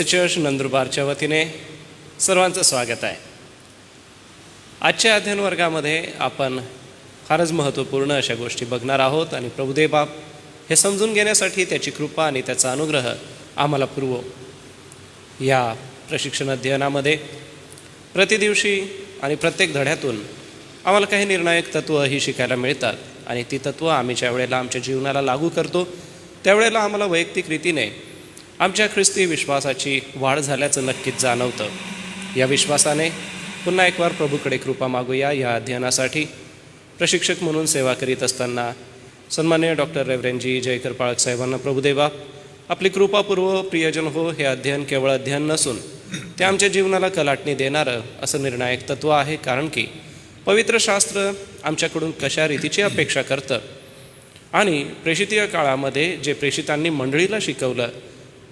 Church नंदुरबारच्या वतीने सर्वांचं स्वागत आहे. आजच्या अध्ययन वर्गामध्ये आपण फारच महत्त्वपूर्ण अशा गोष्टी बघणार आहोत आणि प्रभुदेव बाप हे समजून घेण्यासाठी त्याची कृपा आणि त्याचा अनुग्रह आम्हाला पुरवो. या प्रशिक्षण अध्ययनामध्ये प्रतिदिवशी आणि प्रत्येक धड्यातून आम्हाला काही निर्णायक तत्त्व ही शिकायला मिळतात आणि ती तत्त्व आम्ही ज्या वेळेला आमच्या जीवनाला लागू करतो त्यावेळेला आम्हाला वैयक्तिक रीतीने आमच्या ख्रिस्ती विश्वासाची वाढ झाल्याचं नक्कीच जाणवतं. या विश्वासाने पुन्हा एक वार प्रभूकडे कृपा मागूया. या अध्ययनासाठी प्रशिक्षक म्हणून सेवा करीत असताना सन्माननीय डॉक्टर रेव्हरेंड जी जयकर पाळक साहेबांना प्रभुदेव बाप आपली कृपापूर्व प्रियजन हो. हे अध्ययन केवळ अध्ययन नसून ते आमच्या जीवनाला कलाटणी देणारं असं निर्णायक तत्त्व आहे, कारण की पवित्र शास्त्र आमच्याकडून कशा रीतीची अपेक्षा करतं आणि प्रेषितीय काळामध्ये जे प्रेषितांनी मंडळीला शिकवलं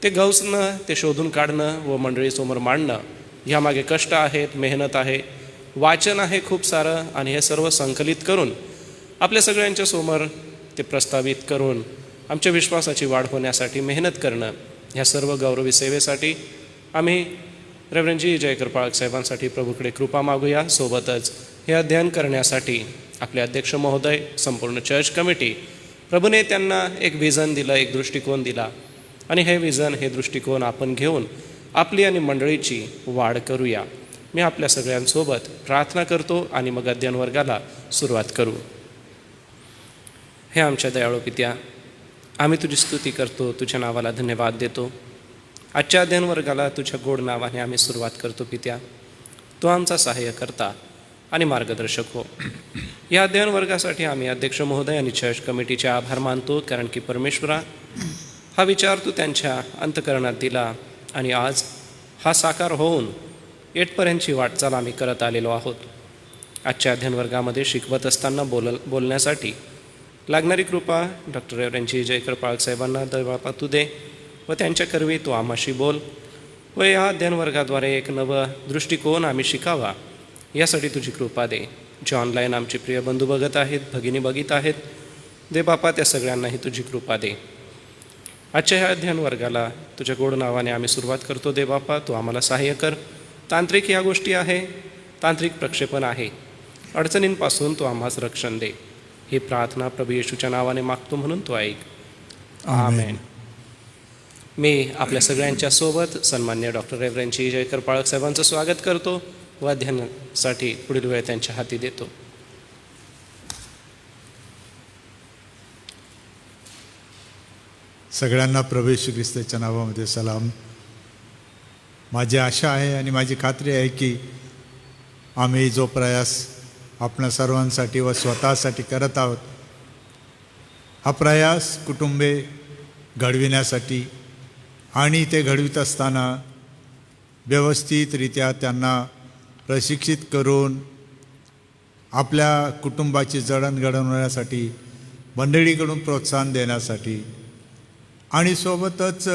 ते गवसणं, ते शोधून काढणं व मंडळीसमोर मांडणं, ह्यामागे कष्ट आहेत, मेहनत आहे, वाचन आहे खूप सारं, आणि हे सर्व संकलित करून आपल्या सगळ्यांच्या समोर ते प्रस्तावित करून आमच्या विश्वासाची वाढ होण्यासाठी मेहनत करणं, ह्या सर्व गौरवी सेवेसाठी आम्ही रेव्हरेंड जी जयकर पाळक साहेबांसाठी प्रभूकडे कृपा मागूया. सोबतच हे अध्ययन करण्यासाठी आपले अध्यक्ष महोदय, संपूर्ण चर्च कमिटी, प्रभूने त्यांना एक विजन दिलं, एक दृष्टिकोन दिला आणि हे विजन, हे दृष्टिकोन आपण घेऊन आपली आणि मंडळीची वाढ करूया. मी आपल्या सगळ्यांसोबत प्रार्थना करतो आणि मग अध्ययन वर्गाला सुरुवात करू. हे आमच्या दयाळू पित्या, आम्ही तुझी स्तुती करतो, तुझ्या नावाला धन्यवाद देतो. आजच्या अध्ययन वर्गाला तुझ्या गोड नावाने आम्ही सुरुवात करतो. पित्या, तो आमचा सहाय्यकर्ता आणि मार्गदर्शक हो. या अध्ययन वर्गासाठी आम्ही अध्यक्ष महोदय आणि चर्च कमिटीचे आभार मानतो, कारण की परमेश्वरा, हा विचार तू त्यांच्या अंतःकरणात दिला आणि आज हा साकार होऊन येटपर्यंतची वाटचाल आम्ही करत आलेलो आहोत. आजच्या अध्ययन वर्गामध्ये शिकवत असताना बोलण्यासाठी लागणारी कृपा डॉक्टर रेव्हरेंड जी जयकर पाळक साहेबांना देवबापा तू दे व त्यांच्या करवी तू आम्हाशी बोल व या अध्ययन वर्गाद्वारे एक नवं दृष्टिकोन आम्ही शिकावा, यासाठी तुझी कृपा दे. जे ऑनलाईन आमचे प्रिय बंधू बघत आहेत, भगिनी बघित आहेत, दे बापा त्या सगळ्यांनाही तुझी कृपा दे. आजच्या ह्या अध्ययन वर्गाला तुझ्या गोड नावाने आम्ही सुरुवात करतो. दे बापा, तू आम्हाला सहाय्य कर. तांत्रिक ह्या गोष्टी आहे, तांत्रिक प्रक्षेपण आहे, अडचणींपासून तू आम्हास रक्षण दे. ही प्रार्थना प्रभू येशूच्या नावाने मागतो, म्हणून तू ऐक. आमेन. मी आपल्या सगळ्यांच्या सोबत सन्मान्य डॉक्टर रेव्हरेंड जी जयकर पाळक साहेबांचं स्वागत करतो व अध्ययनासाठी पुढील वेळ त्यांच्या हाती देतो. सगळ्यांना प्रभू येशू ख्रिस्ताच्या नावामध्ये सलाम. माझी आशा आहे आणि माझी खात्री आहे की आम्ही जो प्रयास आपणा सर्वांसाठी व स्वतःसाठी करत आहोत, हा प्रयास कुटुंबे घडविण्यासाठी आणि ते घडवित असताना व्यवस्थितरित्या त्यांना प्रशिक्षित करून आपल्या कुटुंबाची जडणघडण होण्यासाठी, मंडळीकडून प्रोत्साहन देण्यासाठी आणि सोबतच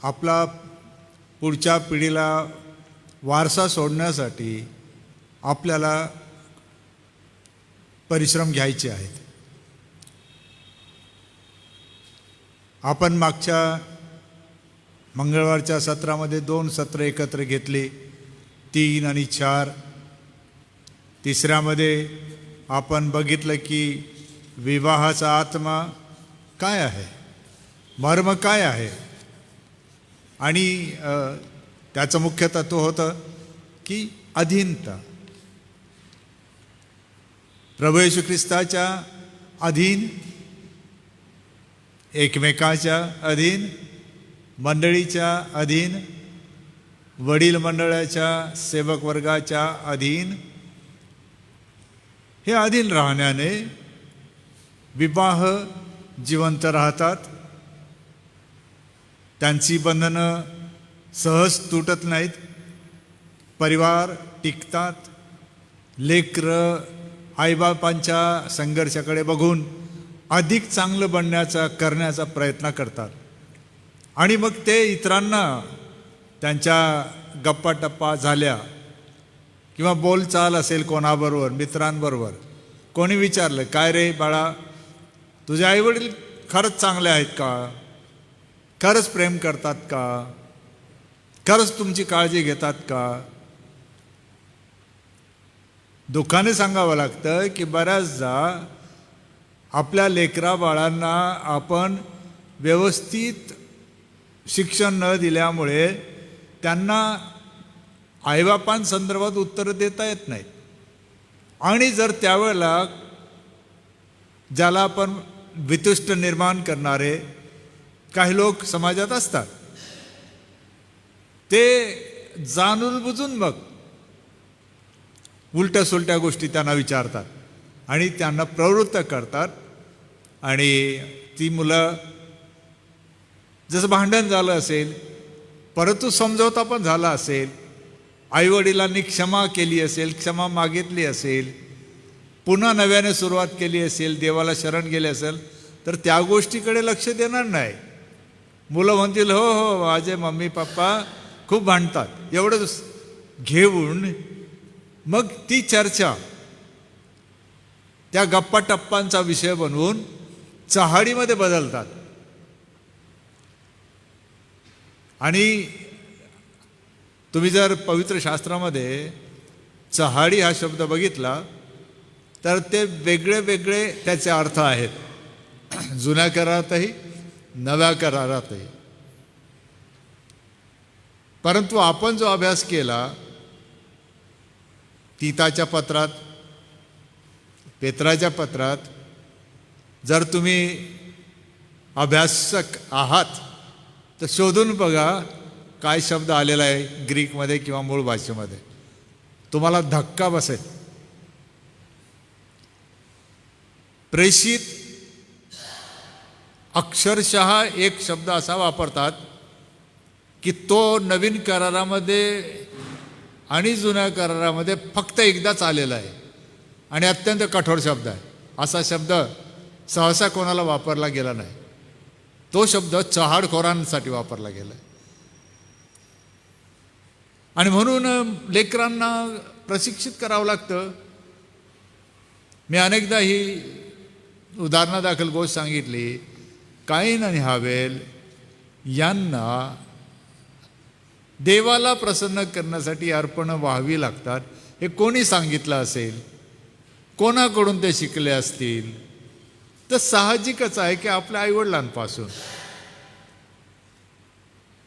आपला पुढच्या पिढीला वारसा सोडण्यासाठी आपल्याला परिश्रम घ्यायचे आहेत. आपण मागच्या मंगळवारच्या सत्रामध्ये 2 सत्र एकत्र घेतली, 3 आणि 4. तिसऱ्यामध्ये आपण बघितलं की विवाहाचा आत्मा काय आहे, मर्म काय आहे, आणि त्याचं मुख्य तत्व होतं की अधीनता. प्रभू येशू ख्रिस्ताच्या अधीन, एकमेकाच्या अधीन, मंडळीच्या अधीन, वडील मंडळाच्या, सेवक वर्गाच्या अधीन. हे अधीन राहण्याने विवाह जिवंत राहतात, त्यांची बंधनं सहज तुटत नाहीत, परिवार टिकतात. लेकरं आईबापांच्या संघर्षाकडे बघून अधिक चांगलं बनण्याचा, करण्याचा प्रयत्न करतात आणि मग ते इतरांना त्यांच्या गप्पा-टप्पा झाल्या किंवा बोलचाल असेल कोणाबरोबर, मित्रांबरोबर, कोणी विचारलं, काय रे बाळा, तुझे आईवडील खरंच चांगले आहेत का? खरंच प्रेम करतात का? खरंच तुमची काळजी घेतात का? दुःखाने सांगावं लागतं की बऱ्याचदा आपल्या लेकरा बाळांना आपण व्यवस्थित शिक्षण न दिल्यामुळे त्यांना आईबापांसंदर्भात उत्तरं देता येत नाहीत. आणि जर त्यावेळेला ज्याला आपण वितुष्ट निर्माण करणारे काही लोक समाजात असतात, ते जाणून बुजून मग उलट्या सुलट्या गोष्टी त्यांना विचारतात आणि त्यांना प्रवृत्त करतात. आणि ती मुलं, जसं भांडण झालं असेल, परंतु समजवता पण झाला असेल, आईवडिलांनी क्षमा केली असेल, क्षमा मागितली असेल, पुन्हा नव्याने सुरुवात केली असेल, देवाला शरण गेले असेल, तर त्या गोष्टीकडे लक्ष देणार नाही. मुलं म्हणतील हो हो माझे मम्मी पप्पा खूप भांडतात, एवढंच घेऊन मग ती चर्चा त्या गप्पा टप्पांचा विषय बनवून चहाडीमध्ये बदलतात. आणि तुम्ही जर पवित्र शास्त्रामध्ये चहाडी हा शब्द बघितला तर ते वेगळे वेगळे त्याचे अर्थ आहेत, जुन्या करारातही नव्या करारातही. परंतु आपण जो अभ्यास केला तीताच्या पत्रात, पेत्राच्या पत्रात, जर तुम्ही अभ्यासक आहात तर शोधून बघा काय शब्द आलेला आहे ग्रीकमध्ये किंवा मूळ भाषेमध्ये, तुम्हाला धक्का बसेल. प्रेषित अक्षरशः एक शब्द असा वापरतात की तो नवीन करारामध्ये आणि जुन्या करारामध्ये फक्त एकदाच आलेला आहे आणि अत्यंत कठोर शब्द आहे. असा शब्द सहसा कोणाला वापरला गेला नाही. तो शब्द चहाडखोरांसाठी वापरला गेला आहे. आणि म्हणून लेकरांना प्रशिक्षित करावं लागतं. मी अनेकदा ही उदाहरणादाखल गोष्ट सांगितली. काईन आणि हाबेल यांना देवाला प्रसन्न करण्यासाठी अर्पणं व्हावी लागतात. हे कोणी सांगितलं असेल, कोणाकडून ते शिकले असतील, तर साहजिकच आहे की आपल्या आईवडिलांपासून.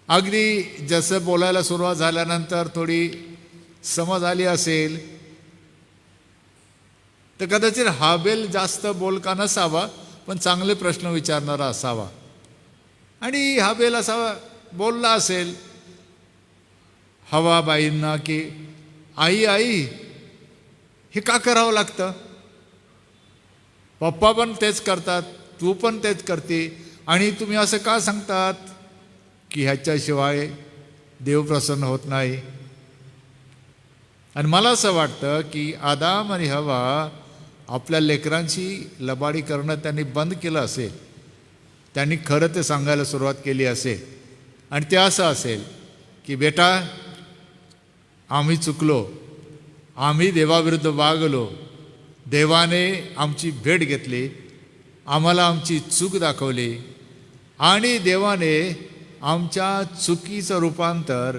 अगदी जसं बोलायला सुरुवात झाल्यानंतर थोडी समज आली असेल तर कदाचित हाबेल जास्त बोलका नसावा, पण चांगले प्रश्न विचारणारा असावा. आणि हाबेल असा बोलला असेल हवाबाईंना की आई आई हे का करावं लागतं? पप्पा पण तेच करतात, तू पण तेच करते, आणि तुम्ही असं का सांगतात की ह्याच्याशिवाय देव प्रसन्न होत नाही? आणि मला असं वाटतं की आदाम आणि हवा आपल्या लेकरांची लबाडी करणं त्यांनी बंद केलं असेल. त्यांनी खरं ते सांगायला सुरुवात केली असेल. आणि ते असं असेल की बेटा आम्ही चुकलो, आम्ही देवाविरुद्ध वागलो, देवाने आमची भेट घेतली, आम्हाला आमची चूक दाखवली, आणि देवाने आमच्या चुकीचं रूपांतर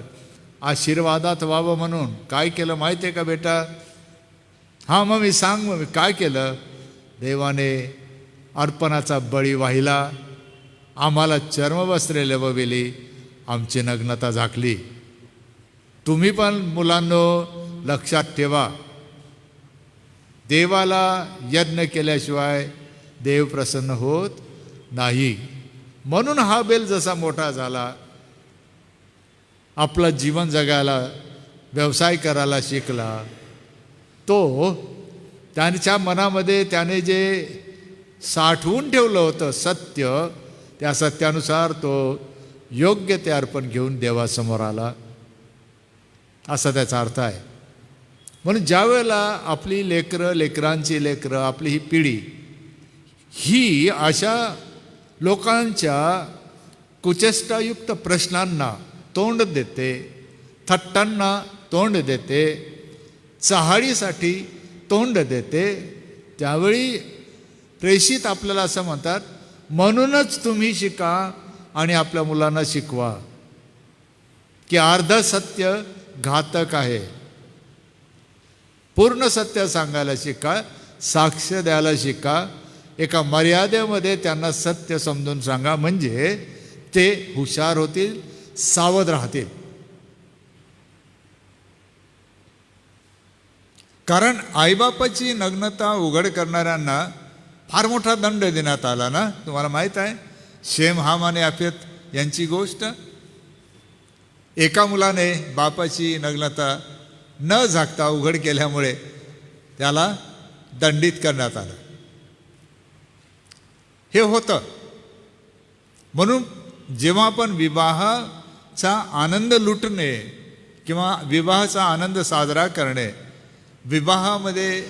आशीर्वादात व्हावं म्हणून काय केलं माहिती आहे का बेटा? हां मग मी सांग, मग मी काय केलं? देवाने अर्पणाचा बळी वाहिला, आम्हाला चर्मवस्त्रे लेवविली, आमची नग्नता झाकली. तुम्ही पण मुलांनो लक्षात ठेवा, देवाला यज्ञ केल्याशिवाय देव प्रसन्न होत नाही. म्हणून हाबेल जसा मोठा झाला, आपलं जीवन जगायला, व्यवसाय करायला शिकला, तो त्यांच्या मनामध्ये त्याने जे साठवून ठेवलं होतं सत्य, त्या सत्यानुसार तो योग्य ते अर्पण घेऊन देवासमोर आला, असा त्याचा अर्थ आहे. म्हणून ज्या वेळेला आपली लेकरं, लेकरांची लेकरं, आपली ही पिढी ही अशा लोकांच्या कुचेष्टायुक्त प्रश्नांना तोंड देते, थट्टांना तोंड देते, चहाडीसाठी तोंड देते, त्यावेळी प्रेषित आपल्याला असं म्हणतात, म्हणूनच तुम्ही शिका आणि आपल्या मुलांना शिकवा की अर्ध सत्य घातक आहे. पूर्ण सत्य सांगायला शिका, साक्ष द्यायला शिका, एका मर्यादेमध्ये त्यांना सत्य समजून सांगा, म्हणजे ते हुशार होतील, सावध राहतील. कारण आईबापाची नग्नता उघड करणाऱ्यांना फार मोठा दंड देण्यात आला ना, तुम्हाला माहीत आहे. शेम, हाम आणि याफेत यांची गोष्ट. एका मुलाने बापाची नग्नता न झाकता उघड केल्यामुळे त्याला दंडित करण्यात आलं. हे होतं. म्हणून जेव्हा आपण विवाहाचा आनंद लुटणे किंवा विवाहाचा आनंद साजरा करणे, विवाहामध्ये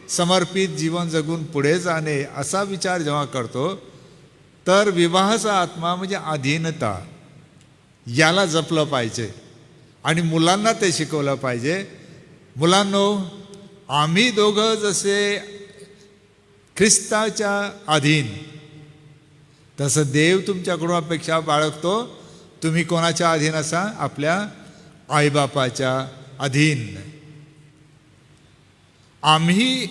समर्पित जीवन जगून पुढे जाणे असा विचार जेव्हा करतो, तर विवाहाचा आत्मा म्हणजे अधीनता, याला जपलं पाहिजे आणि मुलांना ते शिकवलं पाहिजे. मुलांनो, आम्ही दोघं जसे ख्रिस्ताच्या अधीन, तसं देव तुमच्याकडून अपेक्षा बाळगतो, तुम्ही कोणाच्या अधीन असा? आपल्या आईबापाच्या अधीन. आम्ही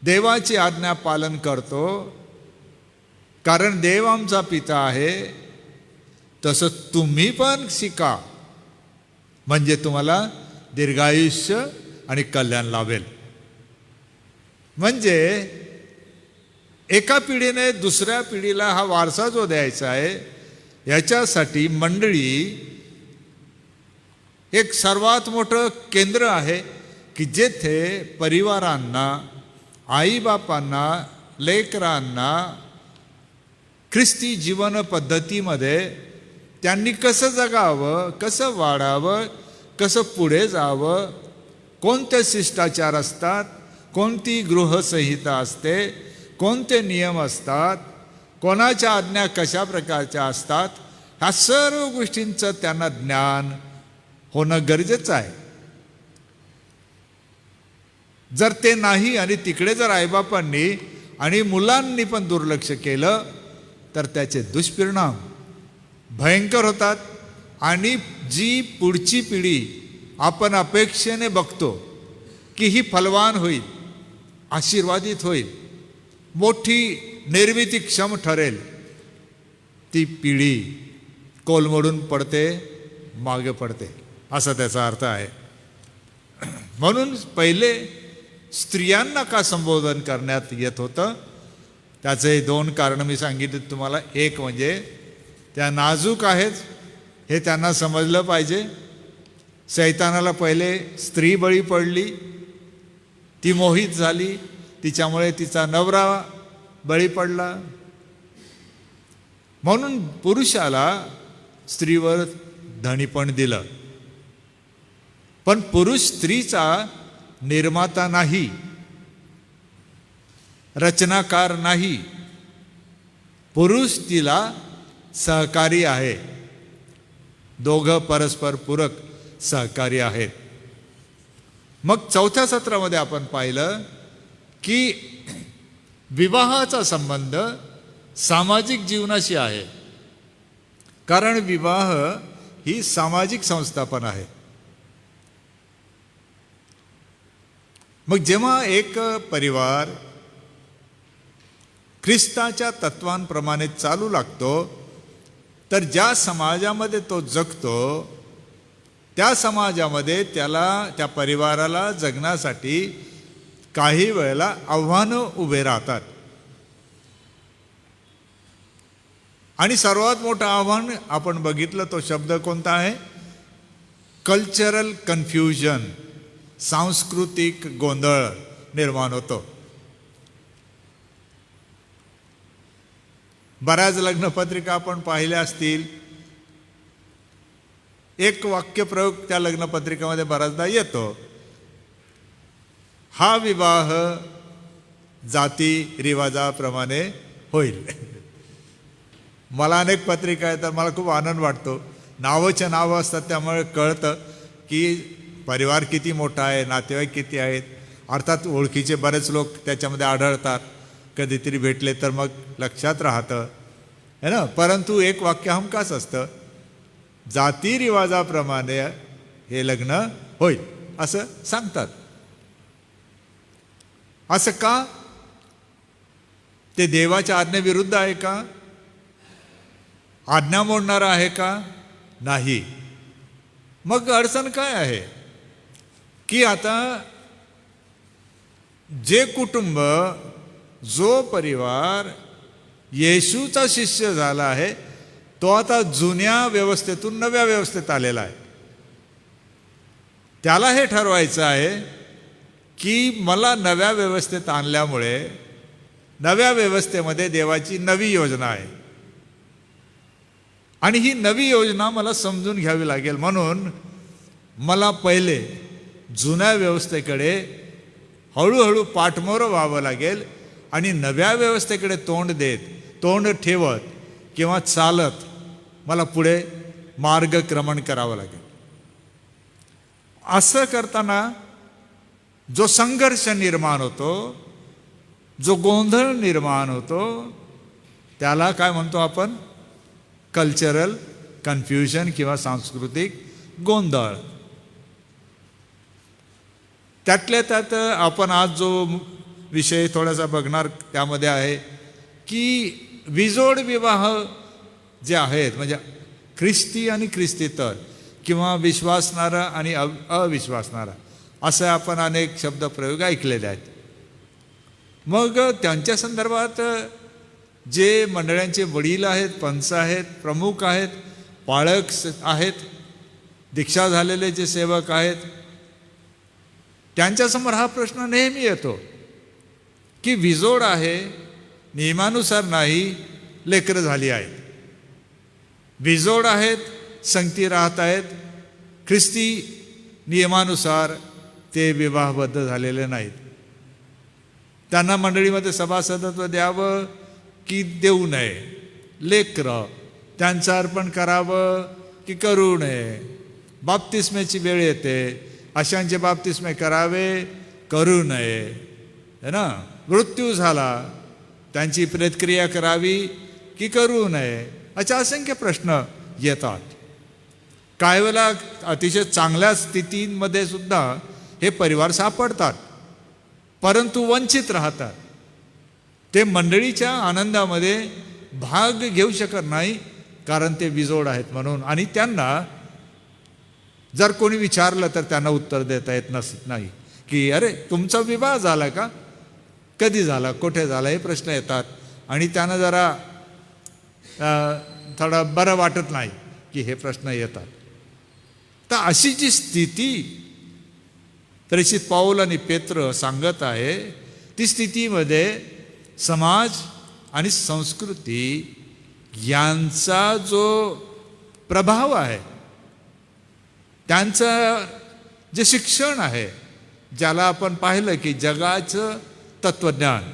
देवाची आज्ञा पालन करतो कारण देव आमचा पिता आहे, तसं तुम्ही पण शिका, म्हणजे तुम्हाला दीर्घायुष्य आणि कल्याण लाभेल. म्हणजे एका पिढीने दुसऱ्या पिढीला हा वारसा जो द्यायचा आहे, याच्यासाठी मंडळी एक सर्वात मोठं केंद्र आहे की जेथे परिवारांना, आईबापांना, लेकरांना ख्रिस्ती जीवन पद्धतीमध्ये त्यांनी कसं जगावं, कसं वाढावं, कसं पुढे जावं, कोणते शिष्टाचार असतात, कोणती गृहसंहिता असते, कोणते नियम असतात, कोणाच्या आज्ञा कशा प्रकारच्या असतात, ह्या सर्व गोष्टींचं त्यांना ज्ञान होणं गरजेचं आहे. जर ते नाही आणि तिकडे जर आईबापांनी आणि मुलांनी पण दुर्लक्ष केलं, तर त्याचे दुष्परिणाम भयंकर होतात. आणि जी पुढची पिढी आपण अपेक्षेने बघतो की ही फलवान होईल, आशीर्वादित होईल, मोठी निर्मितीक्षम ठरेल, ती पिढी कोलमडून पडते, मागे पडते, असा त्याचा अर्थ आहे. म्हणून पहिले स्त्रियांना का संबोधन करण्यात येत होतं, त्याचे दोन कारणं मी सांगितले तुम्हाला. एक म्हणजे त्या नाजूक आहेत हे त्यांना समजलं पाहिजे. शैतानाला पहिले स्त्री बळी पडली, ती मोहित झाली, तिच्यामुळे तिचा नवरा बळी पडला. म्हणून पुरुषाला स्त्रीवर धनीपण दिलं. पण पुरुष स्त्रीचा निर्माता नाही, रचनाकार नाही. पुरुष तिला सहकारी आहे. दोघं परस्पर पूरक सहकारी आहेत. मग चौथ्या सत्रामध्ये आपण पाहिलं की विवाहाचा संबंध सामाजिक जीवनाशी आहे, कारण विवाह ही सामाजिक संस्थापन आहे. मग जेव्हा एक परिवार ख्रिस्ताच्या तत्वांप्रमाणे चालू लागतो, तर ज्या समाजामध्ये तो जगतो त्या समाजामध्ये त्या परिवाराला जगण्यासाठी काही वेळेला आव्हानं उभे राहतात. आणि सर्वात मोठं आव्हान आपण बघितलं, तो शब्द कोणता आहे? Cultural confusion. सांस्कृतिक गोंधळ निर्माण होतो. बऱ्याच लग्नपत्रिका आपण पाहिल्या असतील, एक वाक्यप्रयोग त्या लग्नपत्रिकेमध्ये बऱ्याचदा येतो, हा विवाह जाती रिवाजाप्रमाणे होईल. मला अनेक पत्रिका येतात, मला खूप आनंद वाटतो. नावंच्या नावं असतात, त्यामुळे कळतं की परिवार किती मोठा आहे, नातेवाईक किती आहेत. अर्थात ओळखीचे बरेच लोक त्याच्यामध्ये आढळतात, कधीतरी भेटले तर मग लक्षात राहतं. है ना. परंतु एक वाक्य हमखास असतं, जाती रिवाजाप्रमाणे हे लग्न होईल असं सांगतात. असं का? ते देवाच्या आज्ञेविरुद्ध आहे का? आज्ञा मोडणारा आहे का? नाही. मग अडचण काय आहे की आता जे कुटुंब, जो परिवार येशूचा शिष्य झाला आहे, तो आता जुन्या व्यवस्थेतून नव्या व्यवस्थेत आलेला आहे. त्याला हे ठरवायचं आहे की मला नव्या व्यवस्थेत आणल्यामुळे नव्या व्यवस्थेमध्ये देवाची नवी योजना आहे आणि ही नवी योजना मला समजून घ्यावी लागेल. म्हणून मला पहिले जुन्या व्यवस्थेकडे हळूहळू पाठमोरं व्हावं लागेल आणि नव्या व्यवस्थेकडे तोंड ठेवत किंवा चालत मला पुढे मार्गक्रमण करावं लागेल. असं करताना जो संघर्ष निर्माण होतो, जो गोंधळ निर्माण होतो, त्याला काय म्हणतो आपण? कल्चरल कन्फ्युजन किंवा सांस्कृतिक गोंधळ. त्यातल्या त्यात आपण आज जो विषय थोडासा बघणार त्यामध्ये आहे की विजोड विवाह जे आहेत, म्हणजे ख्रिस्ती आणि ख्रिस्तीतर किंवा विश्वासणारा आणि अविश्वासणारा, असं आपण अनेक शब्दप्रयोग ऐकलेले आहेत. मग त्यांच्या संदर्भात जे मंडळांचे वडील आहेत, पंच आहेत, प्रमुख आहेत, पाळक आहेत, दीक्षा झालेले जे सेवक आहेत, त्यांच्यासमोर हा प्रश्न नेहमी येतो की विजोड आहे, नियमानुसार नाही, लेकरं झाली आहेत. विजोड आहेत, संगती राहत आहेत, ख्रिस्ती नियमानुसार ते विवाहबद्ध झालेले नाहीत. त्यांना मंडळीमध्ये सभासदत्व द्यावं की देऊ नये, लेकरं त्यांचं अर्पण करावं की करू नये, बाप्तिस्मेची वेळ येते, अशांचे बाप्तिस्मे करावे करू नये, है ना, मृत्यू झाला त्यांची प्रेतक्रिया करावी की करू नये, अशा असंख्य प्रश्न येतात. काही वेळेला अतिशय चांगल्या स्थितीमध्ये सुद्धा हे परिवार सापडतात, परंतु वंचित राहतात. ते मंडळीच्या आनंदामध्ये भाग घेऊ शकत नाही कारण ते विजोड आहेत म्हणून. आणि त्यांना जर कोणी विचारलं तर त्यांना उत्तर देता येत नाही की अरे तुमचा विवाह झाला का, कधी झाला, कुठे झाला, हे प्रश्न येतात आणि त्यांना जरा थोडं बरं वाटत नाही की हे प्रश्न येतात. तर अशी जी स्थिती प्रेषित पाऊल आणि पेत्र सांगत आहे, ती स्थितीमध्ये समाज आणि संस्कृती यांचा जो प्रभाव आहे, त्यांचं जे शिक्षण आहे, ज्याला आपण पाहिलं की जगाचं तत्त्वज्ञान,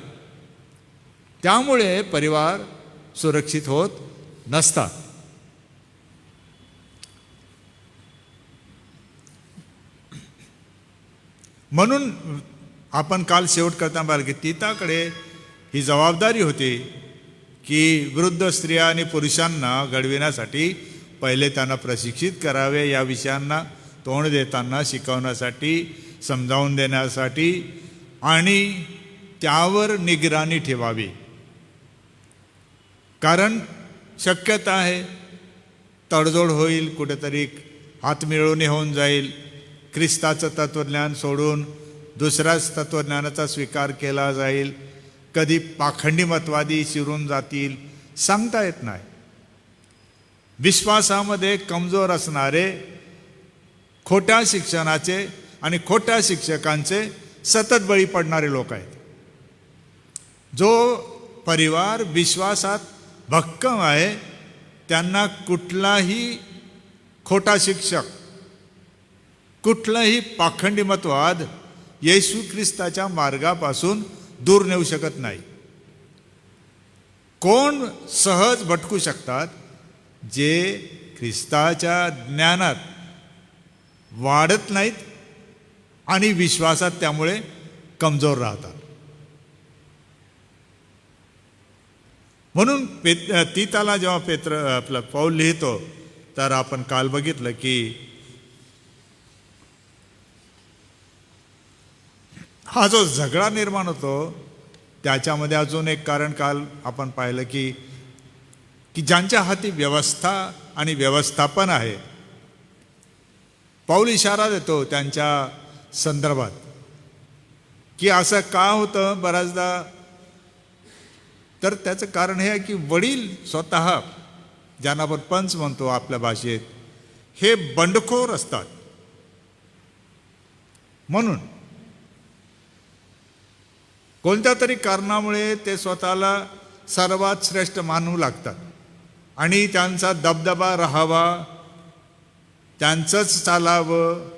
त्यामुळे परिवार सुरक्षित होत नसतात. म्हणून आपण काल शेवट करताना पाहिलं की तिताकडे ही जबाबदारी होती की वृद्ध स्त्रिया आणि पुरुषांना घडविण्यासाठी पहिले त्यांना प्रशिक्षित करावे, या विषयांना तोंड देताना शिकवण्यासाठी, समजावून देण्यासाठी आणि त्यावर निगराणी ठेवावी. कारण शक्यता आहे तडजोड होईल, कुठेतरी हातमिळवणी होऊन जाईल, ख्रिस्ताचं तत्त्वज्ञान सोडून दुसऱ्याच तत्त्वज्ञानाचा स्वीकार केला जाईल, कधी पाखंडीमतवादी शिरून जातील, सांगता येत नाही. विश्वासामध्ये कमजोर असणारे खोट्या शिक्षणाचे आणि खोट्या शिक्षकांचे सतत बळी पडणारे लोक आहेत. जो परिवार विश्वासात भक्कम आहे त्यांना कुठलाही खोटा शिक्षक, कुठलाही पाखंडीमतवाद येशू ख्रिस्ताच्या मार्गापासून दूर नेऊ शकत नाही. कोण सहज भटकू शकतात? जे ख्रिस्ताच्या ज्ञानात वाढत नाहीत आणि विश्वासात त्यामुळे कमजोर राहतात. म्हणून तीताला जेव्हा आपलं पौल लिहितो, तर आपण काल बघितलं की हा जो झगडा निर्माण होतो त्याच्यामध्ये अजून एक कारण काल आपण पाहिलं की ज्यांच्या हाती व्यवस्था आणि व्यवस्थापन आहे, पौल इशारा देतो त्यांच्या संदर्भात की असं का होतं बऱ्याचदा. तर त्याचं कारण हे आहे की वडील स्वतः, ज्यांना आपण पंच म्हणतो आपल्या भाषेत, हे बंडखोर असतात. म्हणून कोणत्या तरी कारणामुळे ते स्वतःला सर्वात श्रेष्ठ मानू लागतात आणि त्यांचा दबदबा राहावा, त्यांचंच चालावं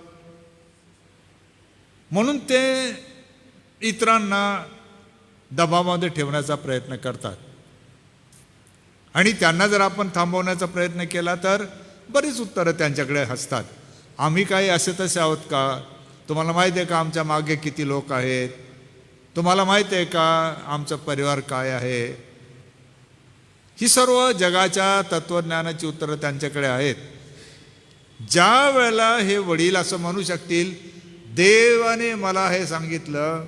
म्हणून ते इतरांना दबावामध्ये ठेवण्याचा प्रयत्न करतात. आणि त्यांना जर आपण थांबवण्याचा प्रयत्न केला तर बरीच उत्तरं त्यांच्याकडे असतात. आम्ही काही असे तसे आहोत का? तुम्हाला माहिती आहे का आमच्या मागे किती लोक आहेत? तुम्हाला माहिती आहे का आमचा परिवार काय आहे? ही सर्व जगाच्या तत्त्वज्ञानाची उत्तरं त्यांच्याकडे आहेत. ज्या वेळेला हे वडील असं म्हणू शकतील, देवाने मला हे सांगितलं,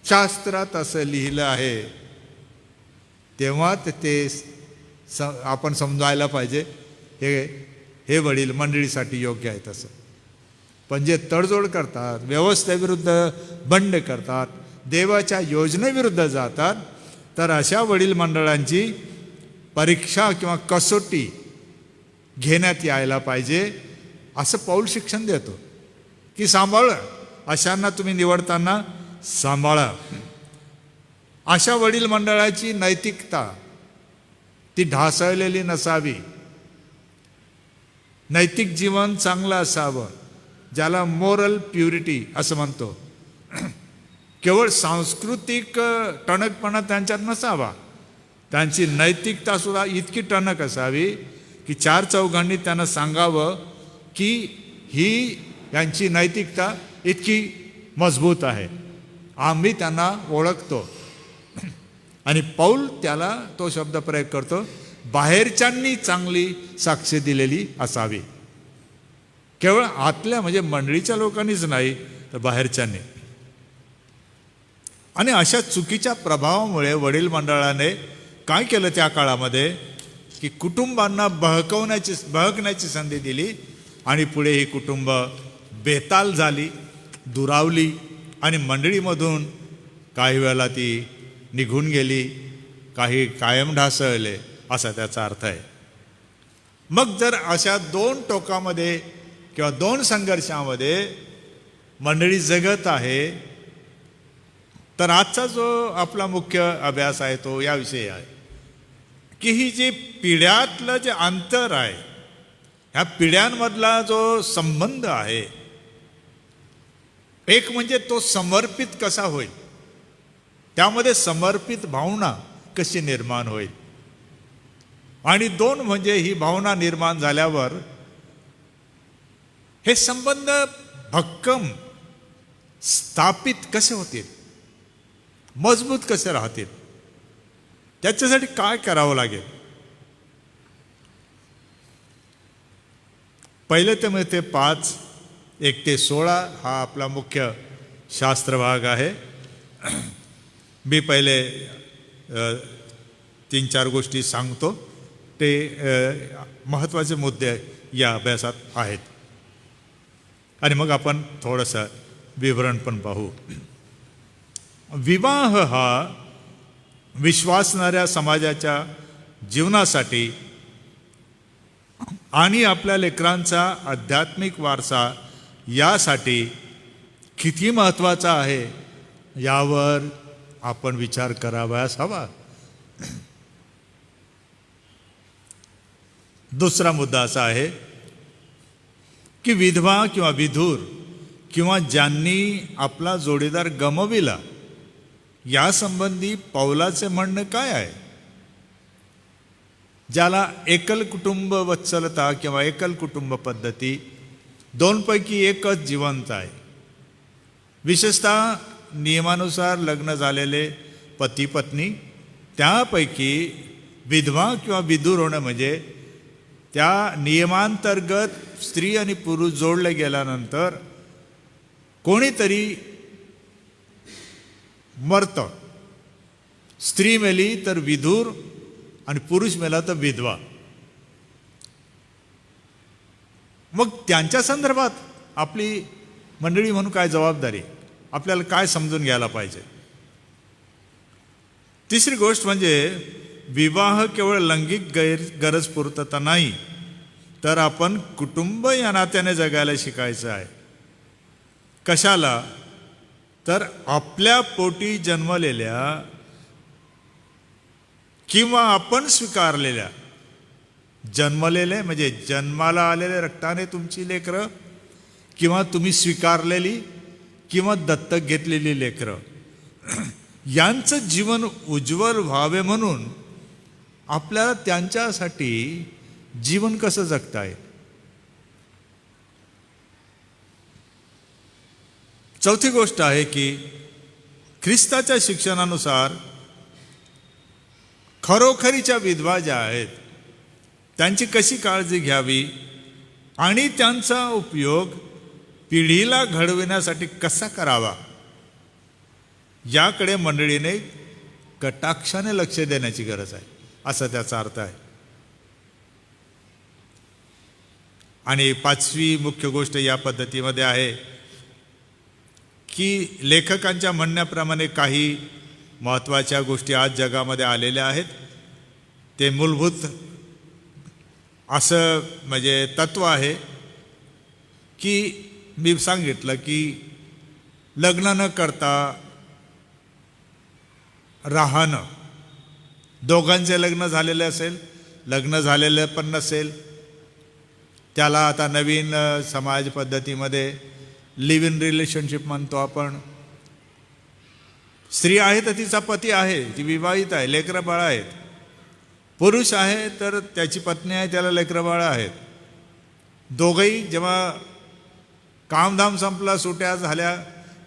शास्त्रात असं लिहिलं आहे, तेव्हा ते आपण समजायला पाहिजे हे वडील मंडळीसाठी योग्य आहेत असं. पण जे तडजोड करतात, व्यवस्थेविरुद्ध बंड करतात, देवाच्या योजनेविरुद्ध जातात, तर अशा वडील मंडळांची परीक्षा किंवा कसोटी घेण्यात यायला पाहिजे असं पौल शिक्षण देतो की सांभाळा, अशांना तुम्ही निवडताना सांभाळा. अशा वडील मंडळाची नैतिकता ती ढासळलेली नसावी. नैतिक जीवन चांगलं असावं, ज्याला मोरल प्युरिटी असं म्हणतो. केवळ सांस्कृतिक टणकपणा त्यांच्यात नसावा, त्यांची नैतिकता सुद्धा इतकी टणक असावी की चार चौघांनी त्यांना सांगावं की ही यांची नैतिकता इतकी मजबूत आहे, आम्ही त्यांना ओळखतो. आणि पौल त्याला तो शब्द प्रयोग करतो, बाहेरच्यांनी चांगली साक्ष दिलेली असावी. केवळ आतल्या म्हणजे मंडळीच्या लोकांनीच नाही, तर बाहेरच्यांनी. आणि अशा चुकीच्या प्रभावामुळे वडील मंडळाने काय केलं त्या काळामध्ये की कुटुंबांना बहकण्याची संधी दिली आणि पुढे ही कुटुंब बेताल झाली, दुरावली आणि मंडळीमधून काही वेळेला ती निघून गेली, काही कायम ढासळले असा त्याचा अर्थ आहे. मग जर अशा दोन टोकामध्ये किंवा दोन संघर्षामध्ये मंडळी जगत आहे, तर आजचा जो आपला मुख्य अभ्यास आहे तो याविषयी आहे की ही जी पिढ्यातलं जे अंतर आहे, ह्या पिढ्यांमधला जो संबंध आहे, एक म्हणजे तो समर्पित कसा होईल, त्यामध्ये समर्पित भावना कशी निर्माण होईल, आणि दोन म्हणजे ही भावना निर्माण झाल्यावर हे संबंध भक्कम स्थापित कसे होतील, मजबूत कसे राहतील, त्याच्यासाठी काय करावं लागेल. पहिले ते म्हणजे 5:1-16 हा आपला मुख्य शास्त्र भाग आहे. मी पहिले 3-4 गोष्टी सांगतो, ते महत्त्वाचे मुद्दे या अभ्यासात आहेत आणि मग आपण थोडंसं विवरण पण पाहू. विवाह हा विश्वासणाऱ्या समाजाच्या जीवनासाठी आणि आपल्या लेकरांचा आध्यात्मिक वारसा यासाठी किती महत्त्वाचा आहे यावर आपण विचार करावयास हवा. दुसरा मुद्दा असा आहे की विधवा किंवा विधूर किंवा ज्यांनी आपला जोडीदार गमविला यासंबंधी पौलाचे म्हणणं काय आहे. ज्याला एकल कुटुंब वत्सलता किंवा एकल कुटुंब पद्धती दोनपैकी एकच जिवंत आहे. विशेषतः नियमानुसार लग्न झालेले पती पत्नी, त्यापैकी विधवा किंवा विधूर होणं म्हणजे त्या नियमांतर्गत स्त्री आणि पुरुष जोडले गेल्यानंतर कोणीतरी मरतं. स्त्री मेली तर विधूर आणि पुरुष मेला तर विधवा. मग त्यांच्या संदर्भात आपली मंडळी म्हणून काय जबाबदारी, आपल्याला काय समजून घ्यायला पाहिजे. तिसरी गोष्ट म्हणजे विवाह केवळ लैंगिक गरज पूर्तता नाही, तर आपण कुटुंब या नात्याने जगायला शिकायचं आहे. कशाला? तर आपल्या पोटी जन्मलेल्या किंवा आपण स्वीकारलेल्या, जन्मलेले म्हणजे जन्माला आलेले रक्ताने तुमची लेकरं, किंवा तुम्ही स्वीकारलेली किंवा दत्तक घेतलेली लेकरं, यांचं जीवन उज्ज्वल व्हावे म्हणून आपल्याला त्यांच्यासाठी जीवन कसं जगता येईल. चौथी गोष्ट आहे की ख्रिस्ताच्या शिक्षणानुसार खरोखरीच्या विधवा ज्या आहेत त्यांची कशी काळजी घ्यावी आणि त्यांचा उपयोग पिढीला घडविण्यासाठी कसा करावा, याकडे मंडळीने कटाक्षाने लक्ष देण्याची गरज आहे, असा त्याचा अर्थ आहे. आणि पाचवी मुख्य गोष्ट या पद्धतीमध्ये आहे की लेखकांच्या म्हणण्याप्रमाणे काही महत्त्वाच्या गोष्टी आज जगामध्ये आलेल्या आहेत. ते मूलभूत असं म्हणजे तत्व आहे की मी सांगितलं की लग्न न करता राहणं, दोघांचे लग्न झालेले असेल, लग्न झालेलं पण नसेल, त्याला आता नवीन समाज पद्धतीमध्ये लिव्ह इन रिलेशनशिप म्हणतो आपण. स्त्री आहे तर तिचा पती आहे, ती विवाहित आहे, लेकरं बाळं आहेत. पुरुष आहे तर त्याची पत्नी आहे, त्याला लेकरं बाळं आहेत. दोघंही जेव्हा कामधाम संपला, सुट्या झाल्या,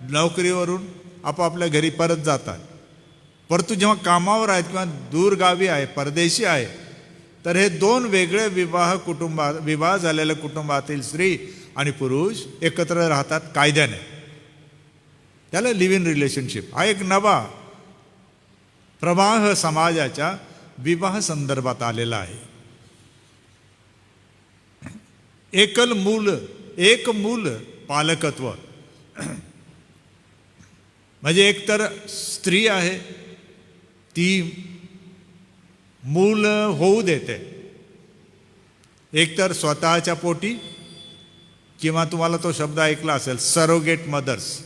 नोकरीवरून आपापल्या घरी परत जातात. परंतु जेव्हा कामावर आहेत किंवा दूरगावी आहे, परदेशी आहे, तर हे दोन वेगळे विवाह झालेल्या कुटुंबातील स्त्री आणि पुरुष एकत्र राहतात कायद्याने. त्याला लिव्ह इन रिलेशनशिप हा एक नवा प्रवाह समाजाच्या विवाह संदर्भात आलेला आहे. एक मूल पालकत्व म्हणजे एकतर स्त्री आहे, ती मूल होऊ देते, एकतर स्वतःच्या पोटी किंवा तुम्हाला तो शब्द ऐकला असेल सरोगेट मदर्स,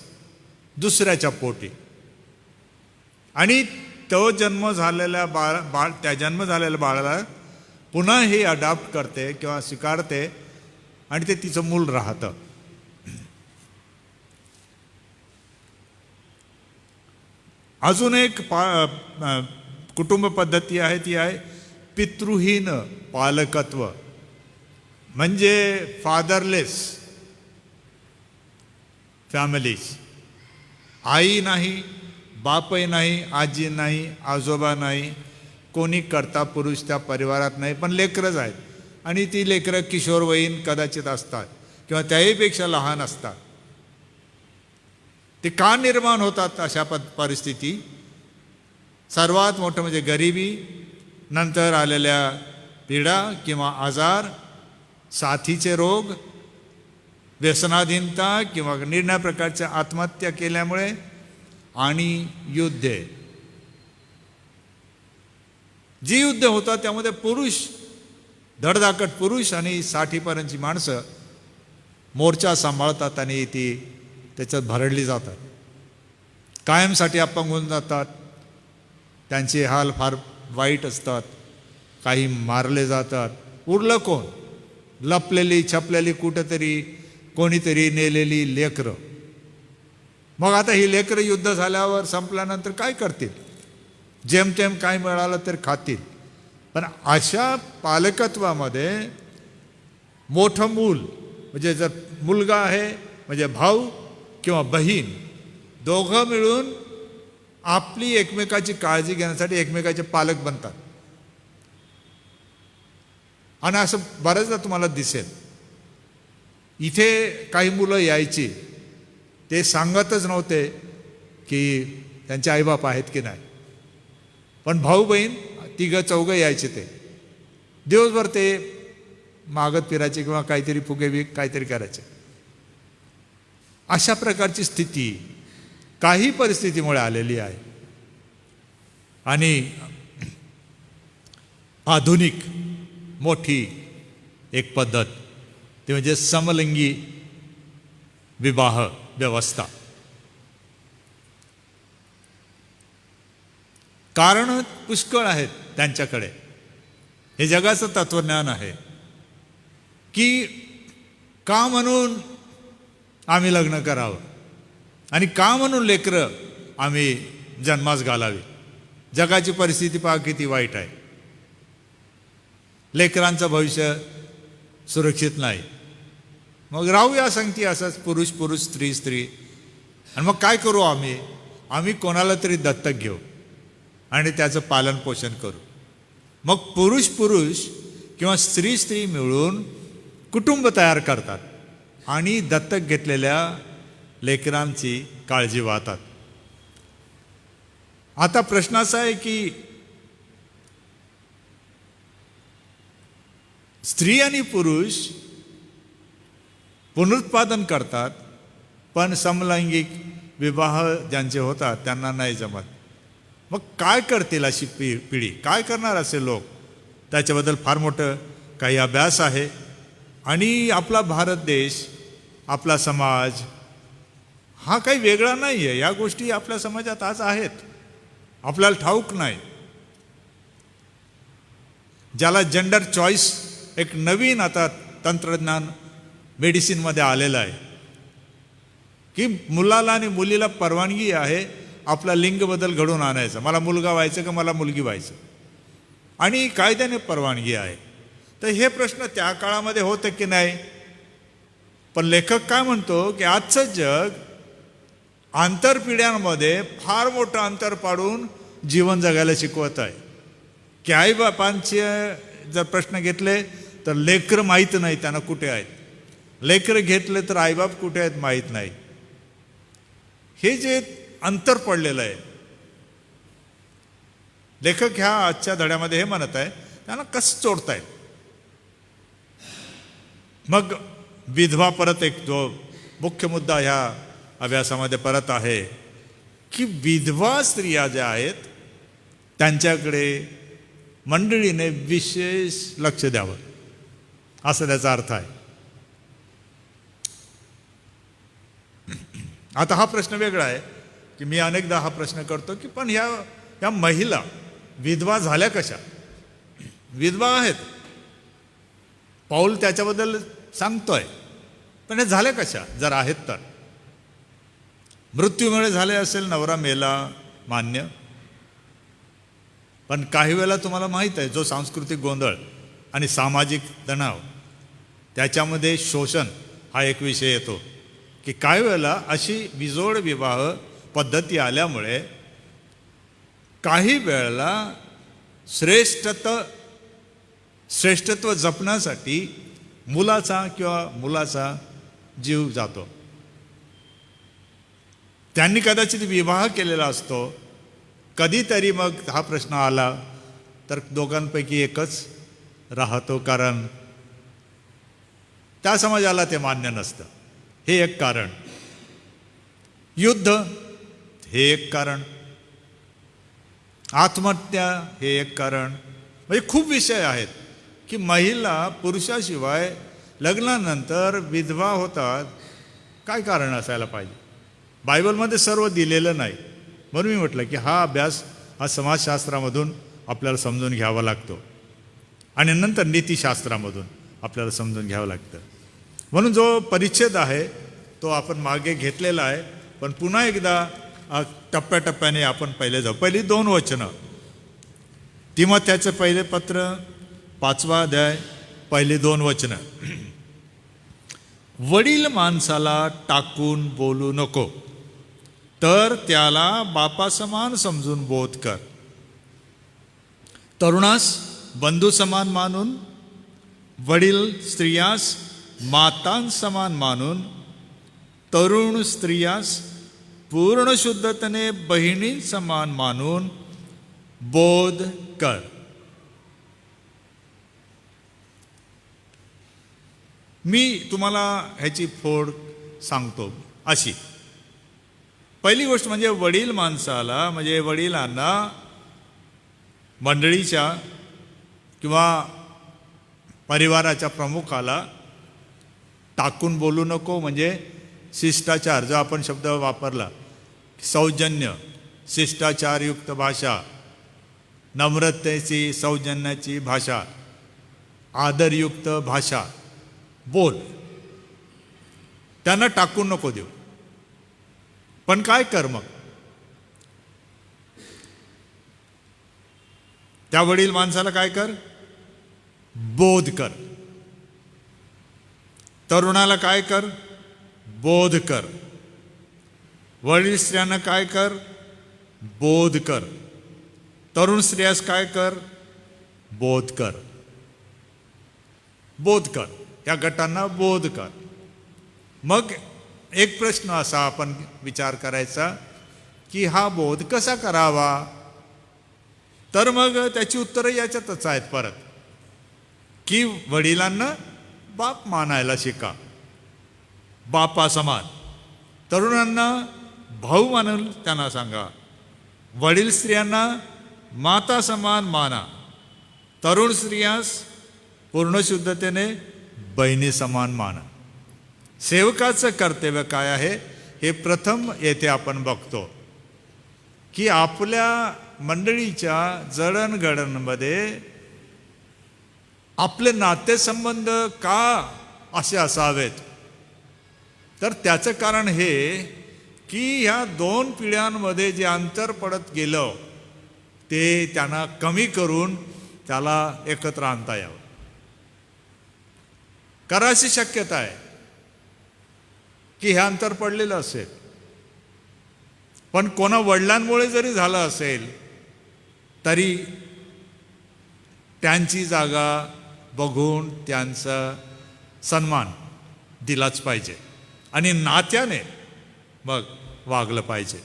दुसऱ्याच्या पोटी. आणि तो जन्म झालेल्या त्या जन्म झालेल्या बाळाला पुन्हा हे अडॉप्ट करते किंवा स्वीकारते आणि ते तिचं मूल राहतं. अजून एक कुटुंब पद्धती आहे, ती आहे पितृहीन पालकत्व म्हणजे फादरलेस फॅमिलीज. आई नाही, बापही नाही, आजी नाही, आजोबा नाही, कोणी कर्ता पुरुष त्या परिवारात नाही, पण लेकरंच आहेत. आणि ती लेकरं किशोरवयीन कदाचित असतात किंवा त्याहीपेक्षा लहान असतात. ते का निर्माण होतात अशा परिस्थिती? सर्वात मोठं म्हणजे गरिबी, नंतर आलेल्या पीडा किंवा आजार, साथीचे रोग, व्यसनाधीनता किंवा निर्णय प्रकारच्या आत्महत्या केल्यामुळे, आणि युद्धे. जी युद्ध होतात त्यामध्ये पुरुष, धडधाकट पुरुष आणि 60पर्यंतची माणसं मोर्चा सांभाळतात आणि ती त्याच्यात भरडली जातात, कायमसाठी अपंग होऊन जातात. त्यांचे हाल फार वाईट असतात, काही मारले जातात. उरलं कोण? लपलेली छपलेली कुठेतरी कोणीतरी नेलेली लेकरं. मग आता ही लेकरं युद्ध झाल्यावर संपल्यानंतर काय करतील? जेमतेम काय मिळालं तर खातील. पण अशा पालकत्वामध्ये मोठं मूल म्हणजे जर मुलगा आहे म्हणजे भाऊ किंवा बहीण, दोघं मिळून आपली एकमेकाची काळजी घेण्यासाठी एकमेकाचे पालक बनतात. आणि असं बऱ्याचदा तुम्हाला दिसेल, इथे काही मुलं यायची, ते सांगतच नव्हते की त्यांचे आईबाप आहेत की नाही, पण भाऊ बहीण तिघं चौघं यायचे, ते दिवसभर ते मागत फिरायचे किंवा काहीतरी फुगे काहीतरी करायचे. अशा प्रकारची स्थिती काही परिस्थितीमुळे आलेली आहे. आणि आधुनिक मोठी एक पद्धत ती म्हणजे समलिंगी विवाह व्यवस्था. कारण पुष्कळ आहेत त्यांच्याकडे. हे जगाचं तत्वज्ञान आहे की का म्हणून आम्ही लग्न करावं आणि का म्हणून लेकरं आम्ही जन्मास घालावी. जगाची परिस्थिती पहा किती वाईट आहे. लेकरांचं भविष्य सुरक्षित नाही. मग राहूया संगती असंच, पुरुष पुरुष स्त्री स्त्री. आणि मग काय करू आम्ही कोणाला तरी दत्तक घेऊ आणि त्याचं पालन पोषण करू. मग पुरुष पुरुष किंवा स्त्री स्त्री मिळून कुटुंब तयार करतात आणि दत्तक घेतलेल्या लेकरांची काळजी वाहतात. आता प्रश्न असा आहे की स्त्री आणि पुरुष पुनरुत्पादन करतात, पण समलैंगिक विवाह ज्यांचे होतात त्यांना नाही जमत. मग काय करतील अशी पिढी, काय करणार असे लोक? त्याच्याबद्दल फार मोठं काही अभ्यास आहे. आणि आपला भारत देश, आपला समाज हा काही वेगळा नाही आहे. या गोष्टी आपल्या समाजात आज आहेत, आपल्याला ठाऊक नाही. ज्याला जेंडर चॉईस एक नवीन आता तंत्रज्ञान मेडिसिनमध्ये आलेलं आहे की मुलाला आणि मुलीला परवानगी आहे आपला लिंग बदल घडवून आणायचा. मला मुलगा व्हायचं का मला मुलगी व्हायचं, आणि कायद्याने परवानगी आहे. तर हे प्रश्न त्या काळामध्ये होते की नाही. पण लेखक काय म्हणतो की आजचं जग आंतरपिढ्यांमध्ये फार मोठं अंतर पाडून जीवन जगायला शिकवत आहे. की आईबापांचे जर प्रश्न घेतले तर लेकरं माहीत नाही त्यांना कुठे आहेत, लेकरं घेतले तर आईबाप कुठे आहेत माहीत नाही. हे जे अंतर पडलेलं आहे, लेखक ह्या आजच्या धड्यामध्ये हे म्हणत आहे त्यांना कसं जोडतायत. मग विधवा परत एक जो मुख्य मुद्दा ह्या अभ्यासामध्ये परत आहे की विधवा स्त्रिया ज्या आहेत त्यांच्याकडे मंडळीने विशेष लक्ष द्यावं, असं त्याचा अर्थ आहे. आता हा प्रश्न वेगळा आहे की मी अनेकदा हा प्रश्न करतो की पण ह्या महिला विधवा झाल्या कशा? विधवा आहेत, पाऊल त्याच्याबद्दल सांगतोय, पण हे झाल्या कशा? जर आहेत तर मृत्यूमुळे झाले असेल, नवरा मेला, मान्य. पण काही वेळेला तुम्हाला माहीत आहे जो सांस्कृतिक गोंधळ आणि सामाजिक तणाव त्याच्यामध्ये शोषण हा एक विषय येतो की काही वेळेला अशी बिजोड विवाह पद्धती आल्यामुळे काही वेळेला श्रेष्ठत्व जपण्यासाठी मुलाचा किंवा मुलाचा जीव जातो. त्यांनी कदाचित विवाह केलेला असतो, कधीतरी मग हा प्रश्न आला तर दोघांपैकी एकच राहतो, कारण त्या समाजाला ते मान्य नसतं. हे एक कारण. युद्ध हे एक कारण. आत्महत्या हे एक कारण. म्हणजे खूप विषय आहेत की महिला पुरुषाशिवाय लग्नानंतर विधवा होतात. काय कारण असायला पाहिजे? बायबलमध्ये सर्व दिलेलं नाही. म्हणून मी म्हटलं की हा अभ्यास हा समाजशास्त्रामधून आपल्याला समजून घ्यावा लागतो आणि नंतर नीतिशास्त्रामधून आपल्याला समजून घ्यावं लागतं. म्हणून जो परिच्छेद आहे तो आपण मागे घेतलेला आहे, पण पुन्हा एकदा टप्प्याटप्प्याने आपण पहिले जाऊ. पहिली 2 वचनं, तिमोथेचं पहिले पत्र 5वा अध्याय पहिली 2 वचनं. वडील माणसाला टाकून बोलू नको, तर त्याला बापासमान समजून बोध कर. तरुणास बंधू समान मानून वडील स्त्रियास मातांसमान मानून तरुण स्त्रियास पूर्ण शुद्धतेने बहिणींसमान मानून बोध कर. मी तुम्हाला ह्याची फोड सांगतो अशी. पहिली गोष्ट म्हणजे वडील माणसाला, म्हणजे वडिलांना मंडळीच्या किंवा परिवाराच्या प्रमुखाला टाकून बोलू नको. म्हणजे शिष्टाचार जो आपण शब्द वापरला, सौजन्य, शिष्टाचारयुक्त भाषा, नम्रतेची सौजन्याची भाषा, आदरयुक्त भाषा बोल. त्यांना टाकून नको देऊ. पण काय कर मग, त्या वडील माणसाला काय कर, बोध कर. तरुणाला काय कर, बोध कर. वडील स्त्रियांना काय कर, बोध कर. तरुण स्त्रियास काय कर, बोध कर. बोध कर, या गटांना बोध कर. मग एक प्रश्न असा आपण विचार करायचा की हा बोध कसा करावा. तर मग त्याची उत्तरं याच्यातच आहेत परत, की वडिलांना बाप मानायला शिका, बापा समान. तरुणांना भाऊ मानून त्यांना सांगा. वडील स्त्रियांना माता समान माना. तरुण स्त्रियास पूर्ण शुद्धतेने बहिणी समान माना. सेवकाचं कर्तव्य काय आहे हे प्रथम येथे आपण बघतो, की आपल्या मंडळीच्या जडणघडणमध्ये आपले नातेसंबंध का असे असावेत. तर त्याचं कारण हे की ह्या दोन पिढ्यांमध्ये जे अंतर पडत गेलं ते त्यांना कमी करून त्याला एकत्र आणता यावं. कारण अशी शक्यता आहे की हे अंतर पडलेलं असेल, पण कोणा वडिलांमुळे जरी झालं असेल तरी त्यांची जागा बघून त्यांचा सन्मान दिलाच पाहिजे आणि नात्याने मग वागलं पाहिजे.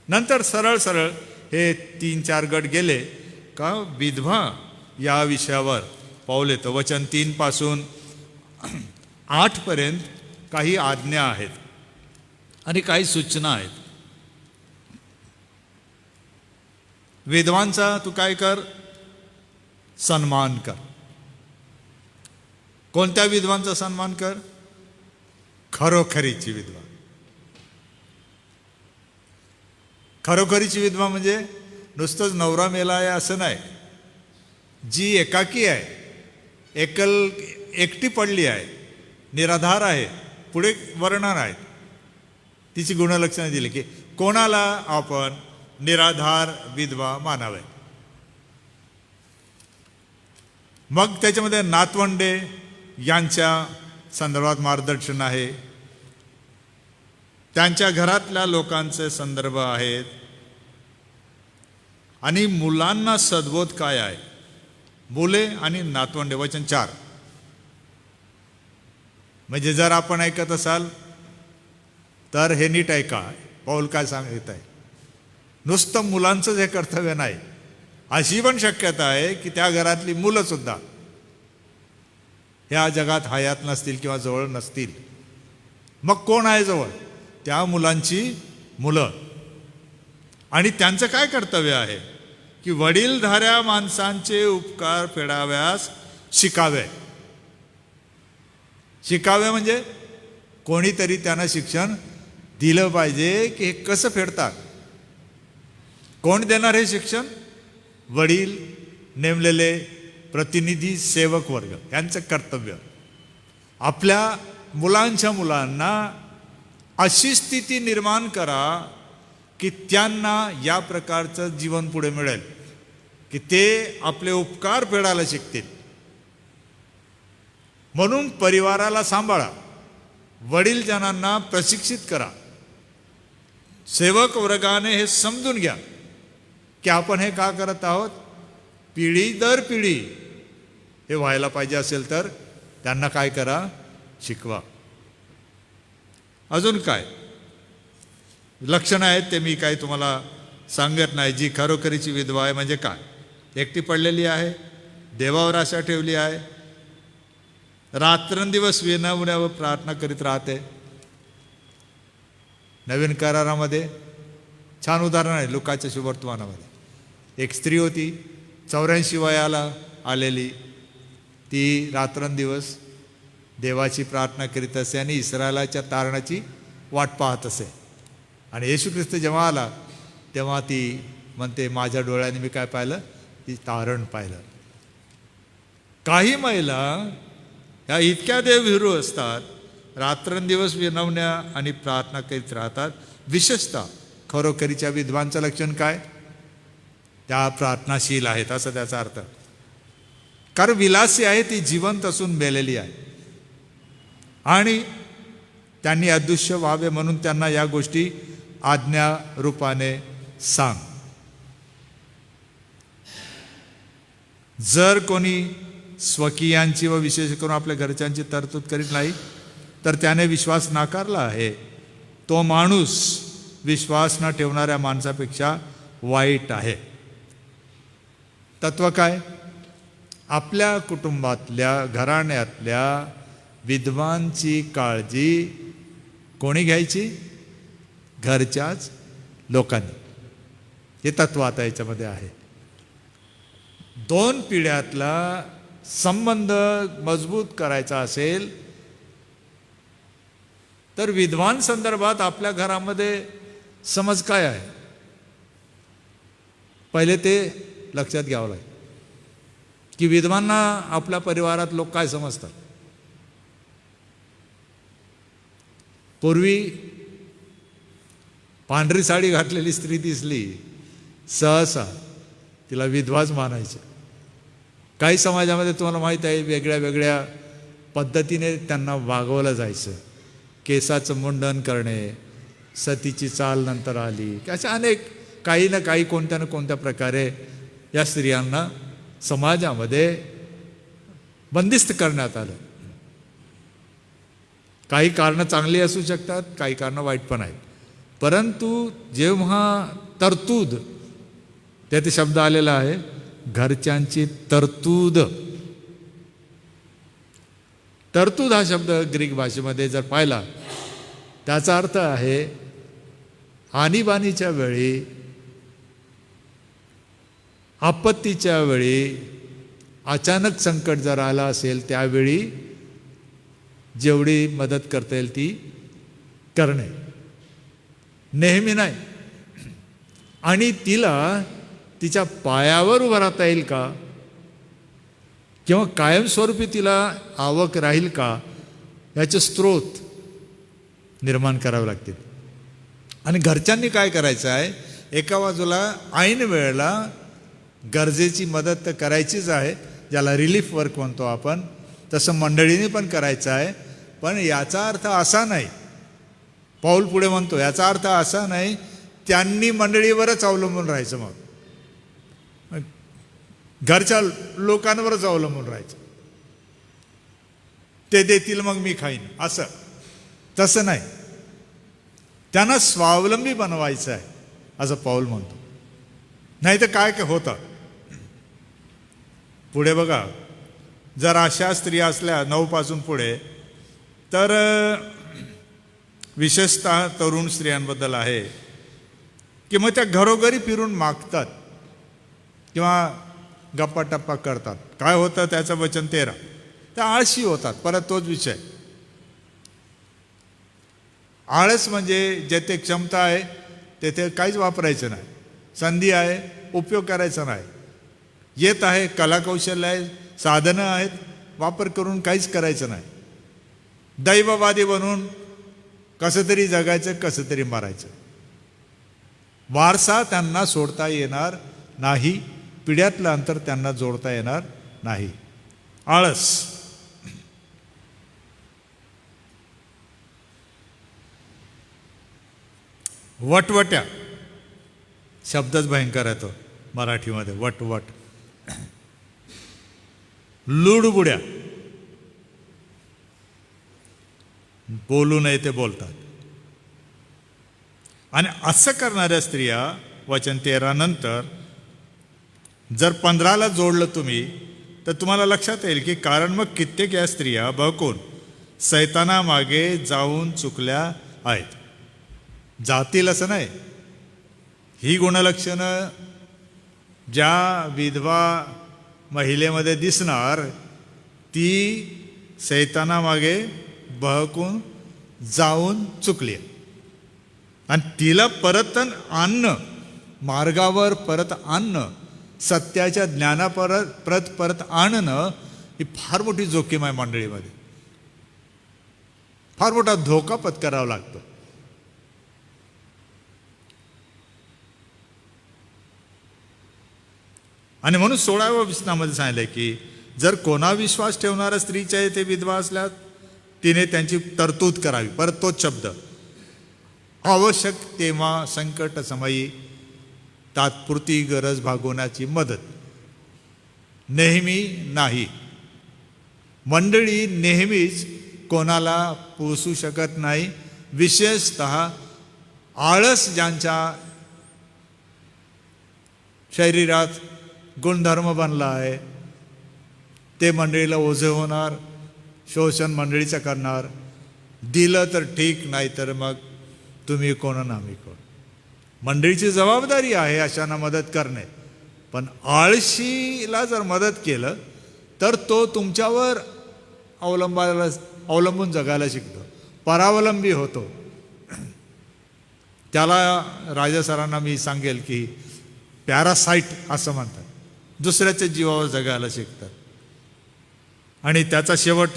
नंतर सरळ सरळ हे 3-4 गट गेले का विधवा या विषयावर पाऊल येतं. वचन 3 पासून 8 पर्यंत काही आज्ञा आहेत आणि काही सूचना आहेत. विधवांचा तू काय कर, सन्मान कर. कोणत्या विधवांचा सन्मान कर, खरोखरीची विधवा. खरोखरीची विधवा म्हणजे नुसतंच नवरा मेला आहे असं नाही, जी एकाकी आहे, एकटी पडली आहे, निराधार आहे. पुढे वर्णन आहेत, तिची गुणलक्षणं दिली की कोणाला आपण निराधार विधवा मानावे. मग त्याच्यामध्ये नातवंडे यांच्या संदर्भात मार्गदर्शन आहे, त्यांच्या घरातल्या लोकांचे संदर्भ आहेत आणि मुलांना सद्बोध काय आहे. मुले आणि नातवंडे वचन 4. म्हणजे जर आपण ऐकत असाल तर हे नीट ऐका, पाऊल काय सांगत आहे. नुसतं मुलांचंच हे कर्तव्य नाही, अशी पण शक्यता आहे की त्या घरातली मुलं सुद्धा ह्या जगात हयात नसतील किंवा जवळ नसतील. मग कोण आहे जवळ, त्या मुलांची मुलं. आणि त्यांचं काय कर्तव्य आहे की वडीलधाऱ्या माणसांचे उपकार फेडाव्यास शिकावे. शिकावे म्हणजे कोणीतरी त्यांना शिक्षण दिलं पाहिजे की हे कसं फेडतात. कोण देणार हे शिक्षण, वडील, नेमलेले प्रतिनिधी, सेवक वर्ग यांचं कर्तव्य. आपल्या मुलांच्या मुलांना अशी स्थिती निर्माण करा की त्यांना या प्रकारचं जीवन पुढे मिळेल की ते आपले उपकार फेडायला शिकतील. म्हणून परिवाराला सांभाळा, वडीलजनांना प्रशिक्षित करा. सेवक वर्गाने हे समजून घ्या की आपण हे का करत आहोत. पिढी दर पिढी हे व्हायला पाहिजे असेल तर त्यांना काय करा, शिकवा. अजून काय लक्षणं आहेत ते मी काही तुम्हाला सांगत नाही. जी खरोखरीची विधवा आहे म्हणजे काय, एकटी पडलेली आहे, देवावर आशा ठेवली आहे, रात्रंदिवस विनवण्यावर प्रार्थना करीत राहते. नवीन करारामध्ये छान उदाहरण आहे. लुकाच्या शुभवर्तमानामध्ये एक स्त्री होती, 84 वयाला आलेली. ती रात्रंदिवस देवाची प्रार्थना करीत असे आणि इस्रायलाच्या तारणाची वाट पाहत असे. आणि येशू ख्रिस्त जेव्हा आला तेव्हा ती म्हणते, माझ्या डोळ्याने मी काय पाहिलं, ती तारण पाहिलं. काही महिला ह्या इतक्या देवभिरू असतात, रात्रंदिवस विनवण्या आणि प्रार्थना करीत राहतात. विशेषतः खरोखरीच्या विद्वांचं लक्षण काय, त्या प्रार्थनाशील आहेत असं त्याचा अर्थ. कारण विलासी आहे, ती जिवंत असून मेलेली आहे. आणि त्यांनी अदृश्य व्हावे म्हणून त्यांना या गोष्टी आज्ञा रूपाने सांग. जर कोणी स्वकीयांची व विशेष करून आपल्या घरच्यांची तरतूद करीत नाही तर त्याने विश्वास नाकारला आहे. तो माणूस विश्वास न ठेवणाऱ्या माणसापेक्षा वाईट आहे. तत्व काय, आपल्या कुटुंबातल्या घराण्यातल्या विधवांची काळजी कोणी घ्यायची, घरच्याच लोकांनी. हे तत्व आता याच्यामध्ये आहे. 2 पिढ्यातला संबंध मजबूत करायचा असेल तर विधवांसंदर्भात आपल्या घरामध्ये समज काय आहे, पहिले ते लक्षात घ्यावं लागेल की विधवांना आपल्या परिवारात लोक काय समजतात. पूर्वी पांढरी साडी घातलेली स्त्री दिसली सहसा तिला विधवाच मानायचे. काही समाजामध्ये तुम्हाला माहीत आहे वेगळ्या वेगळ्या पद्धतीने त्यांना वागवलं जायचं. केसाचं मुंडन करणे, सतीची चाल नंतर आली, अशा अनेक काही ना काही कोणत्या ना कोणत्या प्रकारे या स्त्रियांना समाजामध्ये बंदिस्त करण्यात आलं. काही कारणं चांगली असू शकतात, काही कारणं वाईट पण आहेत. परंतु जेव्हा तरतूद, त्यात शब्द आलेला आहे घरच्यांची तरतूद. तरतूद हा शब्द ग्रीक भाषेमध्ये जर पाहिला त्याचा अर्थ आहे आणीबाणीच्या वेळी, आपत्तीच्या वेळी, अचानक संकट जर आलं असेल त्यावेळी जेवढी मदत करता येईल ती करणे, नेहमी नाही. आणि तिला तिच्या पायावर उभं राहता येईल का किंवा कायमस्वरूपी तिला आवक राहील का याचे स्रोत निर्माण करावे लागतील. आणि घरच्यांनी काय करायचं आहे, एका बाजूला ऐन वेळेला गरजेची मदत तर करायचीच आहे, ज्याला रिलीफ वर्क म्हणतो आपण, तसं मंडळीने पण करायचं आहे. पण याचा अर्थ असा नाही, पाऊल पुढे म्हणतो, याचा अर्थ असा नाही त्यांनी मंडळीवरच अवलंबून राहायचं, मग घरच्या लोकांवरच अवलंबून राहायचं, ते देतील मग मी खाईन असं. तसं नाही, त्यांना स्वावलंबी बनवायचं आहे असं पाऊल म्हणतो. नाही तर काय होतं पुढे बघा, जर अशा स्त्रिया असल्या 9 पासून पुढे, तर विशेषतः तरुण स्त्रियांबद्दल आहे की मग त्या घरोघरी फिरून मागतात किंवा गप्पा टप्पा करतात. काय होतं त्याचं वचन 13, त्या आळशी होतात. परत तोच विषय, आळस म्हणजे जेथे क्षमता आहे तेथे काहीच वापरायचं नाही, संधी आहे उपयोग करायचा नाही, येत आहे कलाकौशल्य आहे, साधनं आहेत, वापर करून काहीच करायचं नाही, दैववादी बनून कसं तरी जगायचं, कसं तरी मारायचं. वारसा त्यांना सोडता येणार नाही, पिढ्यातलं अंतर त्यांना जोडता येणार नाही. आळस. वटवट्या शब्दच भयंकर आहे तो मराठीमध्ये, वटवट. लुडबुड्या, बोलू नये ते बोलतात. आणि असं करणाऱ्या स्त्रिया, वचन 13 नंतर जर 15ला जोडलं तुम्ही तर तुम्हाला लक्षात येईल की कारण मग कित्येक या स्त्रिया बहकून सैतानामागे जाऊन चुकल्या आहेत. जातील असं नाही. ही गुणलक्षणं ज्या विधवा महिलेमध्ये दिसणार ती सैतानामागे बहकून जाऊन चुकली आणि तिला परत आणणं, मार्गावर परत आणणं, सत्याच्या परत आणणं ही फार मोठी जोखीम आहे मंडळीमध्ये. फार मोठा धोका पत्करावा लागतो. आणि म्हणून 16व्या वचनामध्ये सांगितलंय की जर कोणा विश्वास ठेवणाऱ्या स्त्रीच्या येथे विधवा असल्यास तिने त्यांची तरतूद करावी. परत तोच शब्द, आवश्यक तेव्हा संकट समयी तात्पुरती गरज भागवण्याची मदत, नेहमी नाही. मंडळी नेहमीच कोणाला पोसू शकत नाही. विशेषतः आळस ज्यांच्या शरीरात गुणधर्म बनला आहे ते मंडळीला ओझे होणार, शोषण मंडळीचं करणार. दिलं तर ठीक, नाही तर मग तुम्ही कोण आणि आम्ही कोण. मंडळीची जबाबदारी आहे अशांना मदत करणे, पण आळशीला जर मदत केलं तर तो तुमच्यावर अवलंबून जगायला शिकतो, परावलंबी होतो. त्याला राजा सरांना मी सांगेल की पॅरासाईट असं म्हणतात. दुसऱ्याच्या जीवावर जगायला शिकतात. आणि त्याचा शेवट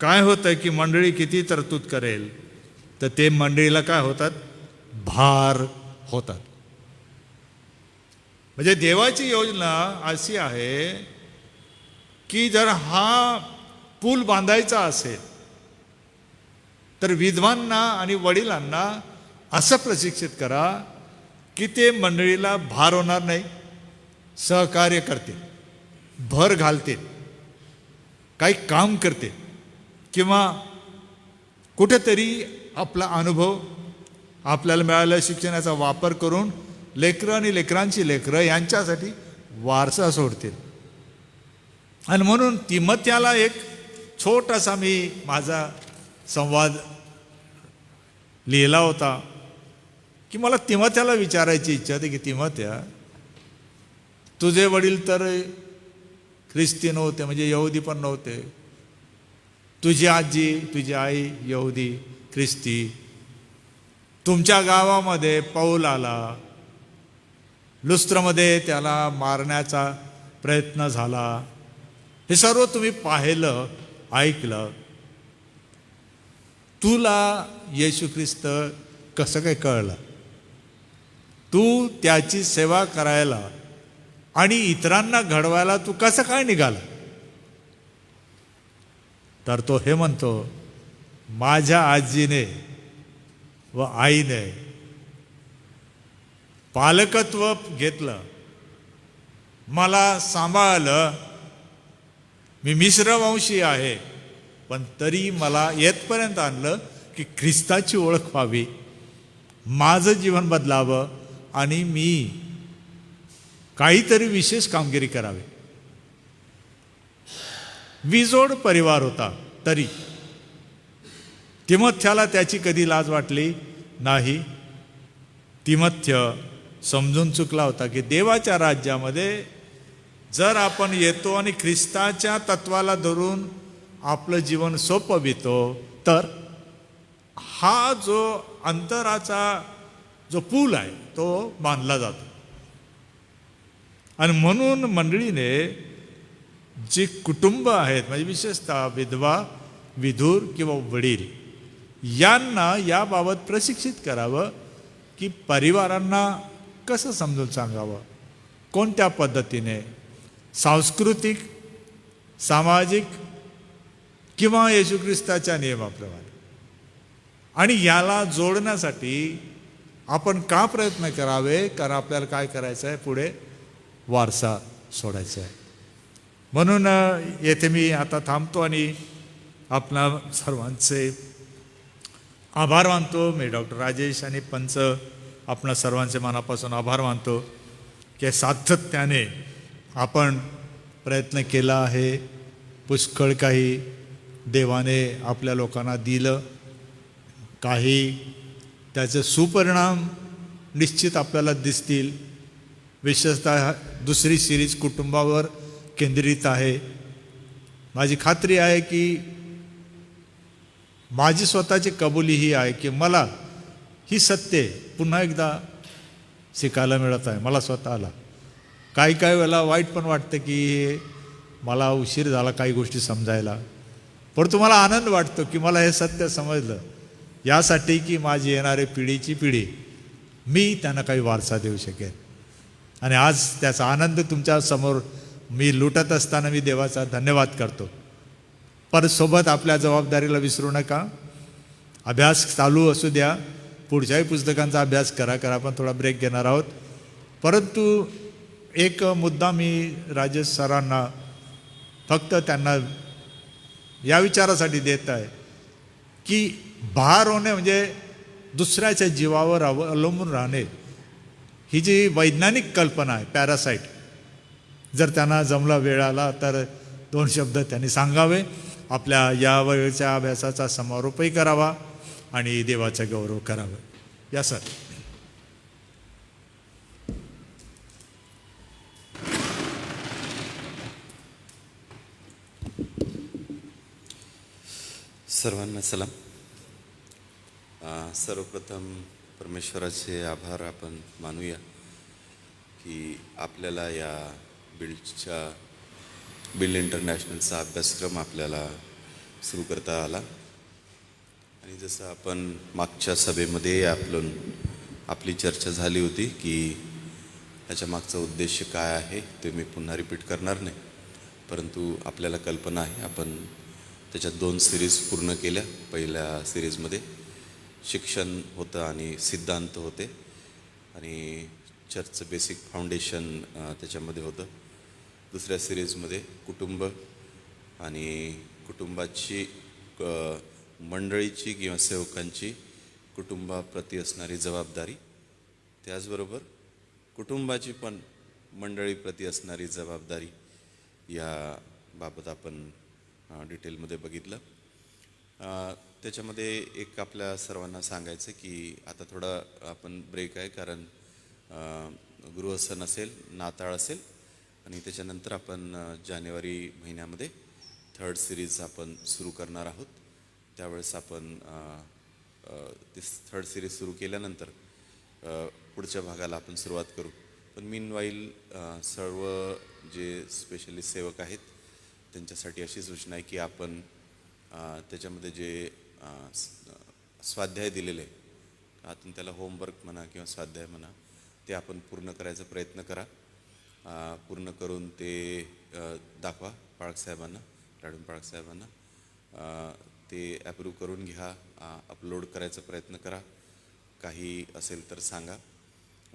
काय होतं की मंडळी किती तरतूद करेल तर ते मंडळीला काय होतात, भार होतात. म्हणजे देवाची योजना अशी आहे की जर हा पूल बांधायचा असेल तर विधवांना आणि वडिलांना असं प्रशिक्षित करा की ते मंडळीला भार होणार नाही, सहकार्य करतील, भर घालतील, काही काम करतील किंवा कुठेतरी आपला अनुभव, आपल्याला मिळालेल्या शिक्षणाचा वापर करून लेकरं आणि लेकरांची लेकरं यांच्यासाठी वारसा सोडतील. आणि म्हणून तिमथ्याला एक छोटासा मी माझा संवाद लिहिला होता की मला तिमथ्याला विचारायची इच्छा होती की तिमथ्या, तुझे वडील तर ख्रिस्ती नव्हते, म्हणजे यहुदी पण नव्हते. तुझी आजी, तुझी आई यहुदी ख्रिस्ती. तुमच्या गावामध्ये पौल आला, लुस्त्रमध्ये त्याला मारण्याचा प्रयत्न झाला. हे सर्व तुम्ही पाहिलं, ऐकलं. तुला येशू ख्रिस्त कसं काय कळलं? तू त्याची सेवा करायला आणि इतरांना घडवायला तू कसं काय निघाला? तर तो हे म्हणतो, माझ्या आजीने व आईने पालकत्व घेतलं, मला सांभाळलं. मी मिश्रवंशी आहे, पण तरी मला येथपर्यंत आणलं की ख्रिस्ताची ओळख व्हावी, माझं जीवन बदलावं आणि मी काहीतरी विशेष कामगिरी करावी. विजोड परिवार होता तरी तिमथ्याला त्याची कधी लाज वाटली नाही. तिमथ्य समजून चुकला होता की देवाच्या राज्यामध्ये जर आपण येतो आणि ख्रिस्ताच्या तत्वाला धरून आपलं जीवन सोपवितो तर हा जो अंतराचा जो पूल आहे तो बांधला जातो. आणि म्हणून मंडळीने जी कुटुंब आहेत, म्हणजे विशेषतः विधवा, विधूर किंवा वडील, यांना याबाबत प्रशिक्षित करावं की परिवारांना कसं समजून सांगावं, कोणत्या पद्धतीने, सांस्कृतिक, सामाजिक किंवा येशू ख्रिस्ताच्या नियमाप्रमाणे. आणि याला जोडण्यासाठी आपण का प्रयत्न करावे? कारण आपल्याला काय करायचं आहे, पुढे वारसा सोडायचा आहे. म्हणून येथे मी आता थांबतो आणि आपणा सर्वांचे आभार मानतो. मी डॉक्टर राजेश आणि पंच आपणा सर्वांचे मनापासून आभार मानतो की सातत्याने आपण प्रयत्न केला आहे. पुष्कळ काही देवाने आपल्या लोकांना दिलं, काही त्याचे सुपरिणाम निश्चित आपल्याला दिसतील. विशेषतः दुसरी सिरीज कुटुंबावर केंद्रित आहे. माझी खात्री आहे की माझी स्वतःची कबुली ही आहे की मला ही सत्य पुन्हा एकदा शिकायला मिळत आहे. मला स्वतःला काही वेळेला वाईट पण वाटतं की मला उशीर झाला काही गोष्टी समजायला, परंतु मला आनंद वाटतो की मला हे सत्य समजलं, यासाठी की माझी येणारी पिढीची पिढी मी त्यांना काही वारसा देऊ शकेन. आणि आज त्याचा आनंद तुमच्यासमोर मी लुटत असताना मी देवाचा धन्यवाद करतो. परत सोबत आपल्या जबाबदारीला विसरू नका. अभ्यास चालू असू द्या, पुढच्याही पुस्तकांचा अभ्यास करा. आपण थोडा ब्रेक घेणार आहोत. परंतु एक मुद्दा मी राजेश सरांना फक्त त्यांना या विचारासाठी देत आहे की भार होणे म्हणजे दुसऱ्याच्या जीवावर अवलंबून राहणे, ही जी वैज्ञानिक कल्पना आहे पॅरासाईट. जर त्यांना जमला वेळ आला तर 2 शब्द त्यांनी सांगावे. आपल्या या वेळच्या अभ्यासाचा समारोपही करावा आणि देवाचा गौरव करावा. या सर. सर्वांना सलाम. सर्वप्रथम परमेश्वराचे आभार आपण मानूया की आपल्याला या बिल्ड इंटरनॅशनलचा अभ्यासक्रम आपल्याला सुरू करता आला. आणि जसं आपण मागच्या सभेमध्ये आपली चर्चा झाली होती की ह्याच्या मागचा उद्देश काय आहे ते मी पुन्हा रिपीट करणार नाही, परंतु आपल्याला कल्पना आहे. आपण त्याच्यात 2 सिरीज पूर्ण केल्या. पहिल्या सिरीजमध्ये शिक्षण होतं आणि सिद्धांत होते आणि चर्चचं बेसिक फाउंडेशन त्याच्यामध्ये होतं. दुसऱ्या सिरीजमध्ये कुटुंब आणि कुटुंबाची मंडळीची किंवा सेवकांची कुटुंबाप्रती असणारी जबाबदारी, त्याचबरोबर कुटुंबाची पण मंडळीप्रती असणारी जबाबदारी या बाबत आपण डिटेलमध्ये बघितलं. त्याच्यामध्ये एक आपल्या सर्वांना सांगायचं की आता थोडा आपण ब्रेक आहे, कारण गृहसण असेल, नाताळ असेल आणि त्याच्यानंतर आपण जानेवारी महिन्यामध्ये 3rd सिरीज आपण सुरू करणार आहोत. त्यावेळेस आपण ती 3rd सिरीज सुरू केल्यानंतर पुढच्या भागाला आपण सुरुवात करू. पण मीनवाईल सर्व जे स्पेशली सेवक आहेत त्यांच्यासाठी अशी सूचना आहे की आपण त्याच्यामध्ये जे स्वाध्याय दिलेले आहे, आतून त्याला होमवर्क म्हणा किंवा स्वाध्याय म्हणा, ते आपण पूर्ण करायचा प्रयत्न करा. पूर्ण करून ते दाखवा पाळकसाहेबांना, लाडून पाळकसाहेबांना. ते ॲप्रूव्ह करून घ्या, अपलोड करायचा प्रयत्न करा. काही असेल तर सांगा.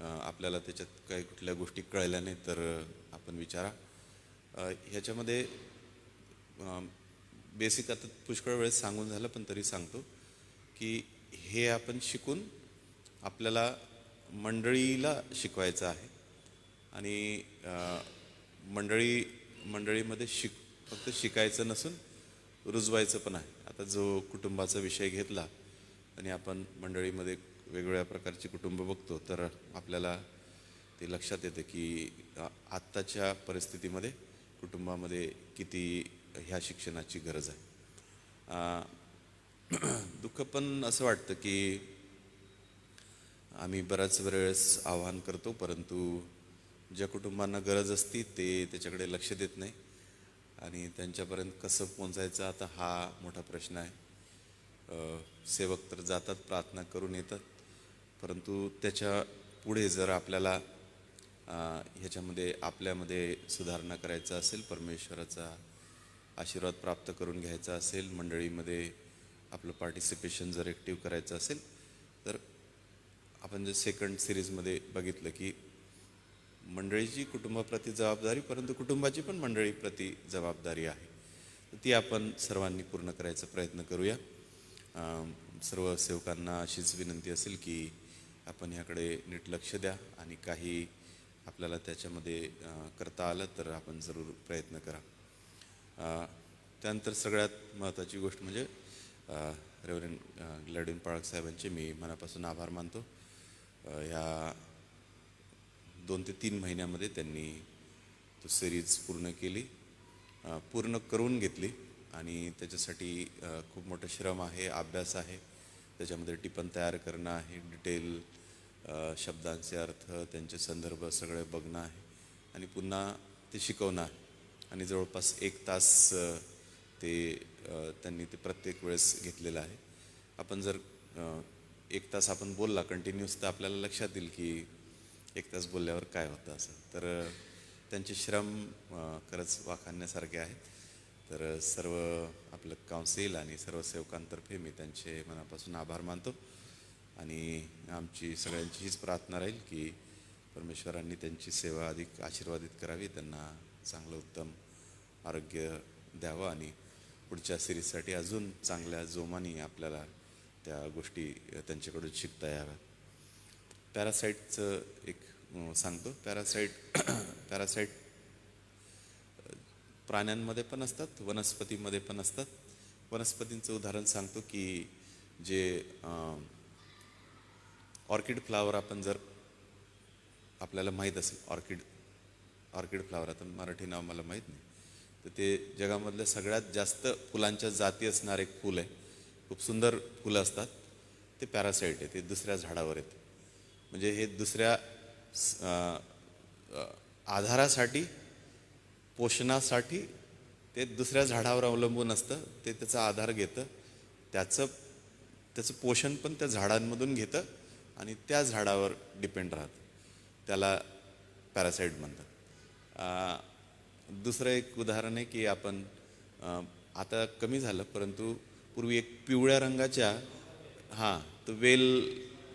आपल्याला त्याच्यात काही कुठल्या गोष्टी कळल्या नाही तर आपण विचारा. ह्याच्यामध्ये बेसिक आता पुष्कळ वेळेस सांगून झालं, पण तरी सांगतो की हे आपण शिकून आपल्याला मंडळीला शिकवायचं आहे. आणि मंडळीमध्ये फक्त शिकायचं नसून रुजवायचं पण आहे. आता जो कुटुंबाचा विषय घेतला आणि आपण मंडळीमध्ये वेगवेगळ्या प्रकारची कुटुंब बघतो, तर आपल्याला ते लक्षात येते की आत्ताच्या परिस्थितीमध्ये कुटुंबामध्ये किती ह्या शिक्षणाची गरज आहे. दुःख पण असं वाटतं की आम्ही बऱ्याच वेळेस आवाहन करतो, परंतु ज्या कुटुंबांना गरज असती ते त्याच्याकडे लक्ष देत नाही आणि त्यांच्यापर्यंत कसं पोहोचायचं आता हा मोठा प्रश्न आहे. सेवक तर जातात, प्रार्थना करून येतात, परंतु त्याच्या पुढे जर आपल्याला ह्याच्यामध्ये आपल्यामध्ये सुधारणा करायचा असेल, परमेश्वराचा आशीर्वाद प्राप्त करून घ्यायचा असेल, मंडळीमध्ये आपलं पार्टिसिपेशन जर ॲक्टिव्ह करायचं असेल, तर आपण जे 2nd सिरीजमध्ये बघितलं की मंडळीची कुटुंबाप्रती जबाबदारी, परंतु कुटुंबाची पण मंडळीप्रती जबाबदारी आहे. तर ती आपण सर्वांनी पूर्ण करायचा प्रयत्न करूया. सर्व सेवकांना अशीच विनंती असेल की आपण ह्याकडे नीट लक्ष द्या आणि काही आपल्याला त्याच्यामध्ये करता आलं तर आपण जरूर प्रयत्न करा. त्यानंतर सगळ्यात महत्त्वाची गोष्ट म्हणजे रेव्हरंड ग्लॅडविन पाळक साहेबांचे मी मनापासून आभार मानतो. या 2 ते 3 महिन्यामध्ये त्यांनी तो सिरीज पूर्ण केली, पूर्ण करून घेतली आणि त्याच्यासाठी खूप मोठं श्रम आहे, अभ्यास आहे, त्याच्यामध्ये टिपण तयार करणं आहे, डिटेल शब्दांचे अर्थ, त्यांचे संदर्भ सगळे बघणं आहे आणि पुन्हा ते शिकवणं आहे. आणि जवळपास 1 तास त्यांनी ते प्रत्येक वेळेस घेतलेलं आहे. आपण जर 1 तास आपण बोलला कंटिन्यूस तर आपल्याला लक्षात येईल की 1 तास बोलल्यावर काय होतं असं. तर त्यांचे श्रम खरंच वाखाणण्यासारखे आहेत. तर सर्व आपलं काउन्सिल आणि सर्व सेवकांतर्फे मी त्यांचे मनापासून आभार मानतो आणि आमची सगळ्यांची हीच प्रार्थना राहील की परमेश्वरांनी त्यांची सेवा अधिक आशीर्वादित करावी, त्यांना चांगलं उत्तम आरोग्य द्यावं आणि पुढच्या सिरीजसाठी अजून चांगल्या जोमाने आपल्याला त्या गोष्टी त्यांच्याकडून शिकता याव्या. पॅरासाईटचं एक सांगतो. पॅरासाईट प्राण्यांमध्ये पण असतात, वनस्पतीमध्ये पण असतात. वनस्पतींचं उदाहरण सांगतो की जे ऑर्किड फ्लावर आपण जर आपल्याला माहीत असेल, ऑर्किड फ्लावर, आता मराठी नाव मला माहीत नाही, तर ते जगामधल्या सगळ्यात जास्त फुलांच्या जाती असणार एक फूल आहे. खूप सुंदर फुलं असतात. ते पॅरासाईट आहे, ते दुसऱ्या झाडावर येते. म्हणजे हे दुसऱ्या आधारासाठी, पोषणासाठी ते दुसऱ्या झाडावर अवलंबून असतं. ते त्याचा आधार घेतं, त्याचं पोषण पण त्या झाडांमधून घेतं आणि त्या झाडावर डिपेंड राहतं. त्याला पॅरासाईट म्हणतात. दुसरं एक उदाहरण आहे की आपण आता कमी झालं, परंतु पूर्वी एक पिवळ्या रंगाच्या तो वेल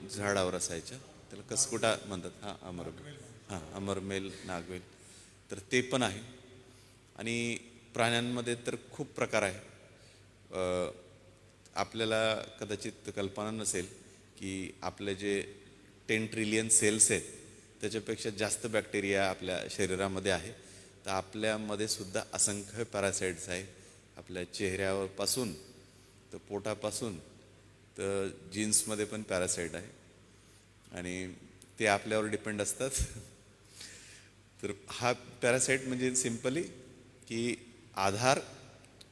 झाडावर असायच्या, त्याला कसकुटा म्हणतात. अमरमेल, नागवेल, तर ते पण आहे. आणि प्राण्यांमध्ये तर खूप प्रकार आहे. आपल्याला कदाचित कल्पना नसेल की आपले जे 10 ट्रिलियन सेल्स आहेत त्याच्यापेक्षा जास्त बॅक्टेरिया आपल्या शरीरामध्ये आहे. तर आपल्यामध्ये सुद्धा असंख्य पॅरासाईट्स आहे. आपल्या चेहऱ्यापासून तर पोटापासून तर जीन्समध्ये पण पॅरासाईट आहे आणि ते आपल्यावर डिपेंड असतात. तर हा पॅरासाईट म्हणजे सिम्पली की आधार,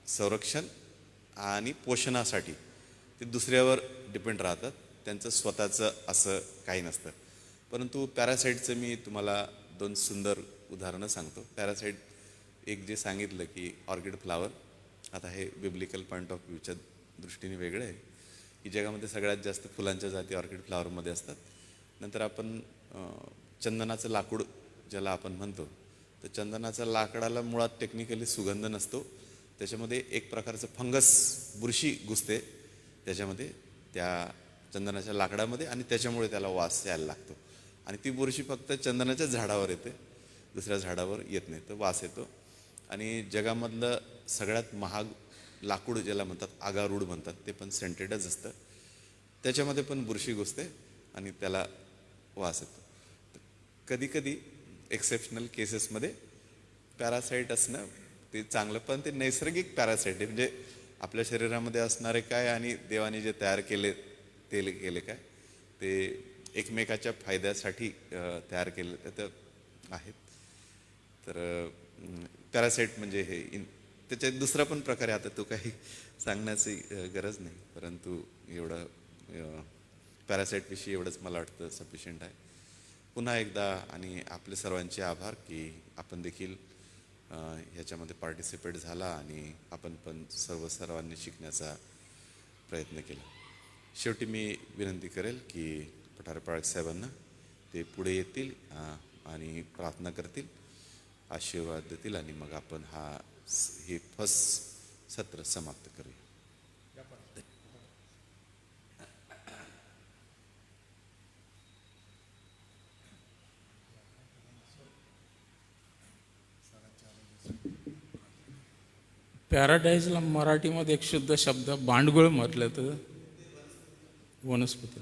संरक्षण आणि पोषणासाठी ते दुसऱ्यावर डिपेंड राहतात. त्यांचं स्वतःचं असं काही नसतं. परंतु पॅरासाईटचं मी तुम्हाला 2 सुंदर उदाहरणं सांगतो. पॅरासाईट एक जे सांगितलं की ऑर्किड फ्लावर, आता हे बिब्लिकल पॉईंट ऑफ व्ह्यूच्या दृष्टीने वेगळं आहे की जगामध्ये सगळ्यात जास्त फुलांच्या जाती ऑर्किड फ्लावरमध्ये असतात. नंतर आपण चंदनाचं लाकूड ज्याला आपण म्हणतो, तर चंदनाच्या लाकडाला मुळात टेक्निकली सुगंध नसतो. त्याच्यामध्ये एक प्रकारचं फंगस, बुरशी घुसते त्याच्यामध्ये, त्या चंदनाच्या लाकडामध्ये, आणि त्याच्यामुळे त्याला वास यायला लागतो. आणि ती बुरशी फक्त चंदनाच्या झाडावर येते, दुसऱ्या झाडावर येत नाही, तर वास येतो. आणि जगामधलं सगळ्यात महाग लाकूड ज्याला म्हणतात, आगारूड म्हणतात, ते पण सेंटेडच असतं. त्याच्यामध्ये पण बुरशी घुसते आणि त्याला वास येतो. कधीकधी एक्सेप्शनल केसेसमध्ये पॅरासाईट असणं ते चांगलं, पण ते नैसर्गिक पॅरासाईट आहे. म्हणजे आपल्या शरीरामध्ये असणारे काय आणि देवाने जे तयार केले काय, ते एकमेकाच्या फायद्यासाठी तयार केले तर आहेत. तर पॅरासाईट म्हणजे हे त्याच्यात दुसरा पण प्रकार आहे. आता तो काही सांगण्याची गरज नाही, परंतु एवढं पॅरासाईटविषयी एवढंच मला वाटतं सफिशियंट आहे. पुन्हा एकदा आणि आपले सर्वांचे आभार की आपण देखील ह्याच्यामध्ये पार्टिसिपेट झाला आणि आपण पण सर्वांनी शिकण्याचा प्रयत्न केला. शेवटी मी विनंती करेल की पठारे पाळक साहेबांना ते पुढे येतील आणि प्रार्थना करतील, आशीर्वाद देतील आणि मग आपण हे फर्स्ट सत्र समाप्त करूया. पॅराडाईजला मराठीमध्ये एक शुद्ध शब्द भांडगुळ म्हटलं तर वनस्पती.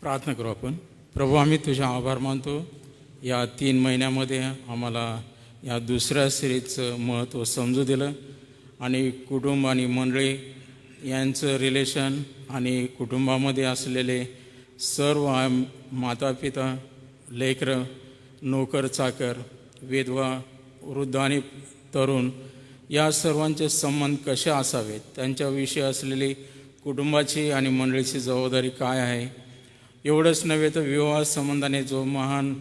प्रार्थना करू आपण. प्रभू, आम्ही तुझा आभार मानतो. या 3 महिन्यामध्ये आम्हाला या दुसऱ्या सिरीजचं महत्त्व समजू दिलं आणि कुटुंब आणि मंडळी यांचं रिलेशन आणि कुटुंबामध्ये असलेले सर्व मातापिता, लेकरं, नोकर चाकर, विधवा, वृद्ध आणि तरुण या सर्वांचे संबंध कसे असावेत, त्यांच्याविषयी असलेली कुटुंबाची आणि मंडळीची जबाबदारी काय आहे, एवढंच नव्हे तर विवाह संबंधाने जो महान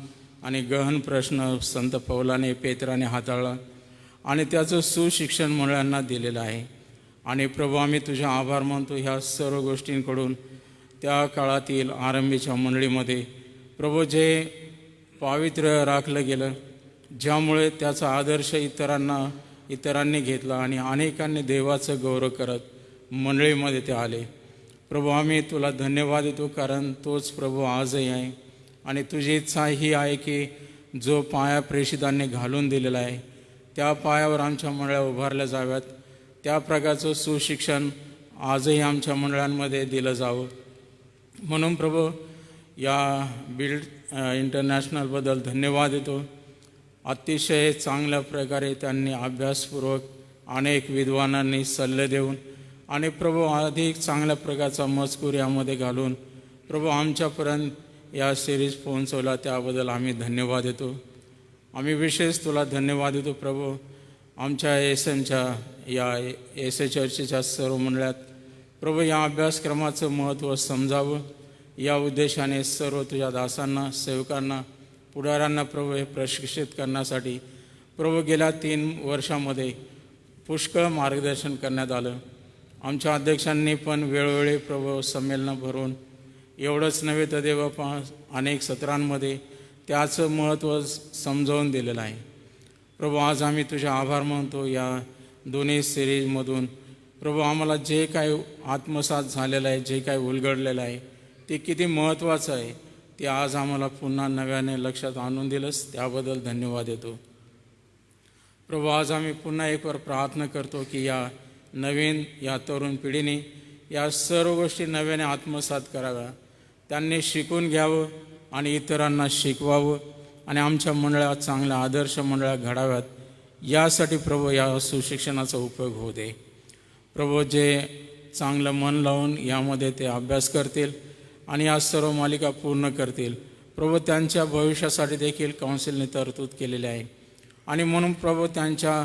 आणि गहन प्रश्न संत पौलाने पेत्राने हाताळला आणि त्याचं सुशिक्षण मंडळांना दिलेलं आहे. आणि प्रभू, आम्ही तुझे आभार मानतो ह्या सर्व गोष्टींकडून. त्या काळातील आरंभीच्या मंडळीमध्ये प्रभू जे पावित्र्य राखलं गेलं, ज्यामुळे त्याचा आदर्श इतरांनी घेतला आणि अनेकांनी देवाचं गौरव करत मंडळीमध्ये ते आले. प्रभू, आम्ही तुला धन्यवाद देतो, कारण तोच प्रभू आजही आहे. आणि तुझी इच्छा ही आहे की जो पाया प्रेषितांनी घालून दिलेला आहे त्या पायावर आमच्या मंडळ्या उभारल्या जाव्यात. त्या प्रकारचं सुशिक्षण आजही आमच्या मंडळांमध्ये दिलं जावं. म्हणून प्रभू, या बिल्ड इंटरनॅशनलबद्दल धन्यवाद देतो. अतिशय चांगल्या प्रकारे त्यांनी अभ्यासपूर्वक अनेक विद्वानांनी सल्ले देऊन आणि प्रभू अधिक चांगल्या प्रकारचा मजकूर यामध्ये घालून प्रभू आमच्यापर्यंत या सिरीज पोहोचवला, त्याबद्दल आम्ही धन्यवाद देतो. आम्ही विशेष तुला धन्यवाद देतो प्रभू. आमच्या एसएमच्या या एस ए चर्चेच्या सर्व मंडळात प्रभू या अभ्यासक्रमाचं महत्त्व समजावं, या उद्देशाने सर्व तुझ्या दासांना, सेवकांना, पुढाऱ्यांना प्रभू हे प्रशिक्षित करण्यासाठी प्रभू गेल्या 3 वर्षामध्ये पुष्कळ मार्गदर्शन करण्यात आलं. आमच्या अध्यक्षांनी पण वेळोवेळी प्रभू संमेलनं भरून एवढंच नव्हे तर देवापा अनेक सत्रांमध्ये त्याचं महत्त्व समजावून दिलेलं आहे. प्रभू, आज आम्ही तुझे आभार मानतो. या दोन्ही सिरीजमधून प्रभू आम्हाला जे काही आत्मसात झालेलं आहे, जे काही उलगडलेलं आहे ते किती महत्त्वाचं आहे ते आज आम्हाला पुन्हा नव्याने लक्षात आणून दिलंस, त्याबद्दल धन्यवाद देतो. प्रभू, आज आम्ही पुन्हा एकवार प्रार्थना करतो की या तरुण पिढीने या सर्व गोष्टी नव्याने आत्मसात कराव्या, त्यांनी शिकून घ्यावं आणि इतरांना शिकवावं आणि आमच्या मंडळात चांगल्या आदर्श मंडळात घडाव्यात. यासाठी प्रभू या सुशिक्षणाचा उपयोग होऊ दे. प्रभू, जे चांगलं मन लावून यामध्ये ते अभ्यास करतील आणि या सर्व मालिका पूर्ण करतील प्रभू, त्यांच्या भविष्यासाठी देखील काउन्सिलने तरतूद केलेली आहे. आणि म्हणून प्रभू त्यांच्या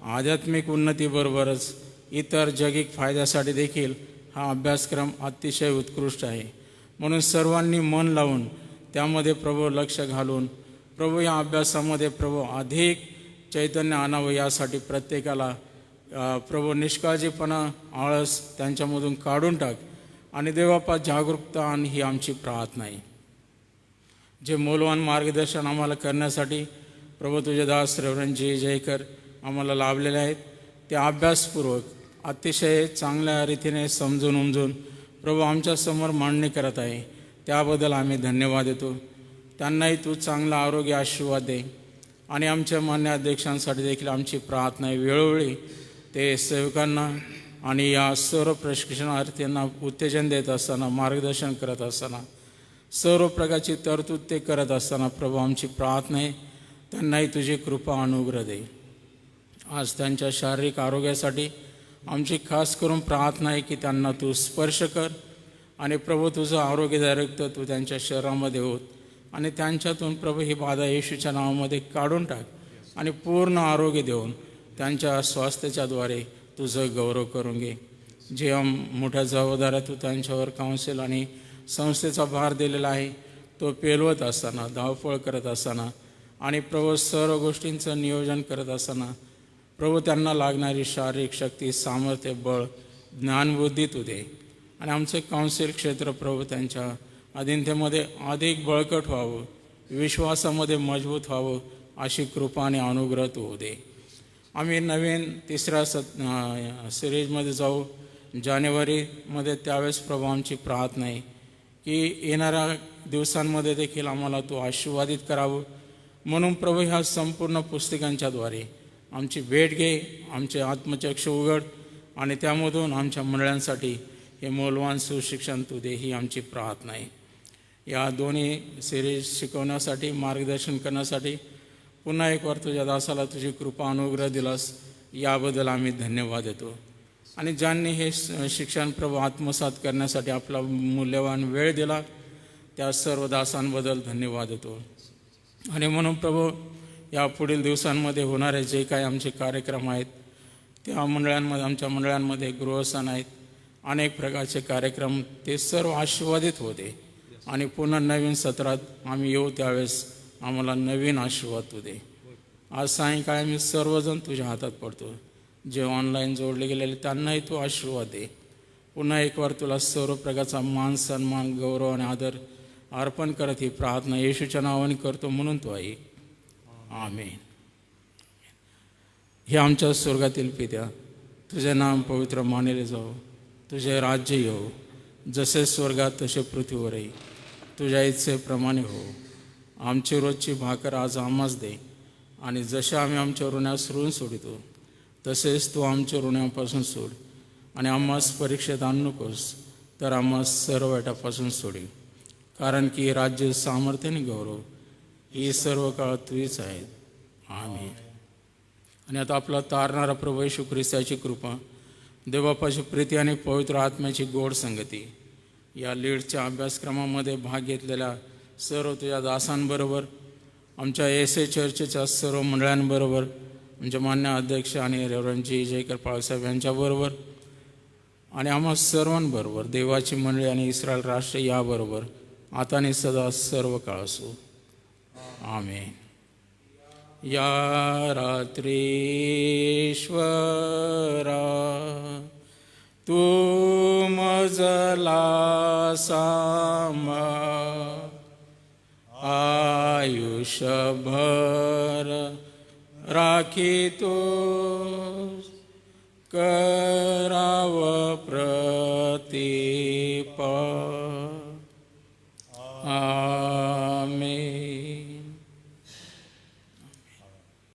आध्यात्मिक उन्नतीबरोबरच इतर जगिक फायद्यासाठी देखील हा अभ्यासक्रम अतिशय उत्कृष्ट आहे. म्हणून सर्वांनी मन लावून त्यामध्ये प्रभू लक्ष घालून प्रभू या अभ्यासामध्ये प्रभू अधिक चैतन्य आणावं, यासाठी प्रत्येकाला प्रभू निष्काळजीपणा, आळस त्यांच्यामधून काढून टाक आणि देवापा जागरूकता आण, ही आमची प्रार्थना आहे. जे मौल्यवान मार्गदर्शन आम्हाला करण्यासाठी प्रभू तुझे दास रेव्हरंड जी जयकर आम्हाला लाभलेले आहेत, ते अभ्यासपूर्वक अतिशय चांगल्या रीतीने समजून उमजून प्रभू आमच्यासमोर मांडणी करत आहे, त्याबद्दल आम्ही धन्यवाद देतो. त्यांनाही तू चांगला आरोग्य आशीर्वाद दे. आणि आमच्या मान्य अध्यक्षांसाठी देखील आमची प्रार्थना आहे, वेळोवेळी ते सेवकांना आणि या सर्व प्रशिक्षणार्थींना उत्तेजन देत असताना, मार्गदर्शन करत असताना, सर्व प्रकारची तरतूद ते करत असताना प्रभू आमची प्रार्थना आहे, त्यांनाही तुझी कृपा अनुग्रह दे. आज त्यांच्या शारीरिक आरोग्यासाठी आमची खास करून प्रार्थना आहे की त्यांना तू स्पर्श कर आणि प्रभू तुझं आरोग्यदायक तू त्यांच्या शरीरामध्ये होत आणि त्यांच्यातून प्रभू ही बाधा येशूच्या नावामध्ये काढून टाक आणि पूर्ण आरोग्य देऊन त्यांच्या स्वास्थ्याच्याद्वारे तुझं गौरव करून घे. जे मोठ्या जबाबदाऱ्या तू त्यांच्यावर काउन्सिल आणि संस्थेचा भार दिलेला आहे, तो पेलवत असताना, धावपळ करत असताना आणि प्रभू सर्व गोष्टींचं नियोजन करत असताना प्रभू त्यांना लागणारी शारीरिक शक्ती, सामर्थ्य, बळ, ज्ञानबुद्धी तू दे. आणि आमचं काउन्सिल क्षेत्र प्रभू त्यांच्या अधीनतेमध्ये अधिक बळकट व्हावं, विश्वासामध्ये मजबूत व्हावं, अशी कृपा आणि अनुग्रह तू होऊ दे. आम्ही नवीन 3ऱ्या सिरीजमध्ये जाऊ जानेवारीमध्ये, त्यावेळेस प्रभू आमची प्रार्थना आहे की येणाऱ्या दिवसांमध्ये देखील आम्हाला तू आशीर्वादित करावं म्हणून प्रभू ह्या संपूर्ण पुस्तकांच्याद्वारे आमची भेट घे, आमचे आत्मचक्षु उघड आणि त्यामधून आमच्या मंडळांसाठी हे मौल्यवान सुशिक्षण तू दे, ही आमची प्रार्थना आहे. या दोन्ही सिरीज शिकवण्यासाठी, मार्गदर्शन करण्यासाठी पुन्हा एक वार तुझ्या दासाला तुझी कृपा अनुग्रह दिलास, याबद्दल आम्ही धन्यवाद देतो. आणि ज्यांनी हे शिक्षण प्रभू आत्मसात करण्यासाठी आपला मूल्यवान वेळ दिला, त्या सर्व दासांबद्दल धन्यवाद देतो. आणि म्हणून प्रभू या पुढील दिवसांमध्ये होणारे जे काही आमचे कार्यक्रम आहेत, त्या मंडळांमध्ये, आमच्या मंडळांमध्ये गृहस्थान आहेत, अनेक प्रकारचे कार्यक्रम, ते सर्व आशीर्वादित होते. आणि पुन्हा नवीन सत्रात आम्ही येऊ त्यावेळेस आम्हाला नवीन आशीर्वाद तू दे. आज सायंकाळी आम्ही सर्वजण तुझ्या हातात पडतो. जे ऑनलाईन जोडले गेलेले त्यांनाही तू आशीर्वाद दे. पुन्हा एक वार तुला सर्व प्रकारचा मान, सन्मान, गौरव आणि आदर अर्पण करत ही प्रार्थना येशूच्या नावाने करतो, म्हणून तू आई. आमेन. हे आमच्या स्वर्गातील पित्या, तुझे नाम पवित्र मानले जाओ, तुझे राज्य येऊ, जसे स्वर्गात तसे पृथ्वीवरही. तुझ्या इच्छेप्रमाणे हो. आमची रोजची भाकर आज आम्हास दे, आणि जसे आम्ही आमच्या ऋणास ऋण सोडितो, तसेच तू आमच्या ऋणापासून सोड. आणि आम्हास परीक्षेत आणू नकोस, तर आम्हास सर्व वाईटापासून सोडी. कारण की राज्य, सामर्थ्य आणि गौरव ही सर्व काळ तुझीच आहेत. आमेन. आणि आता आपला तारणारा प्रभू येशू ख्रिस्ताची कृपा, देवबापाची प्रीती आणि पवित्र आत्म्याची गोड संगती या लीडच्या अभ्यासक्रमामध्ये भाग घेतलेल्या सर्व तुझ्या दासांबरोबर, आमच्या एस.ए. चर्चच्या सर्व मंडळांबरोबर, आमचे मान्य अध्यक्ष आणि रेव्हरंड जी जयकर पाळसाहेब यांच्याबरोबर, आणि आम्हा सर्वांबरोबर, देवाची मंडळी आणि इस्रायल राष्ट्र याबरोबर आता आणि सदा सर्व काळ असो. आमेन. या रात्री ईश्वरा तू मजला सामा, आयुष्यभर राखीतो, कराव प्रतिपा.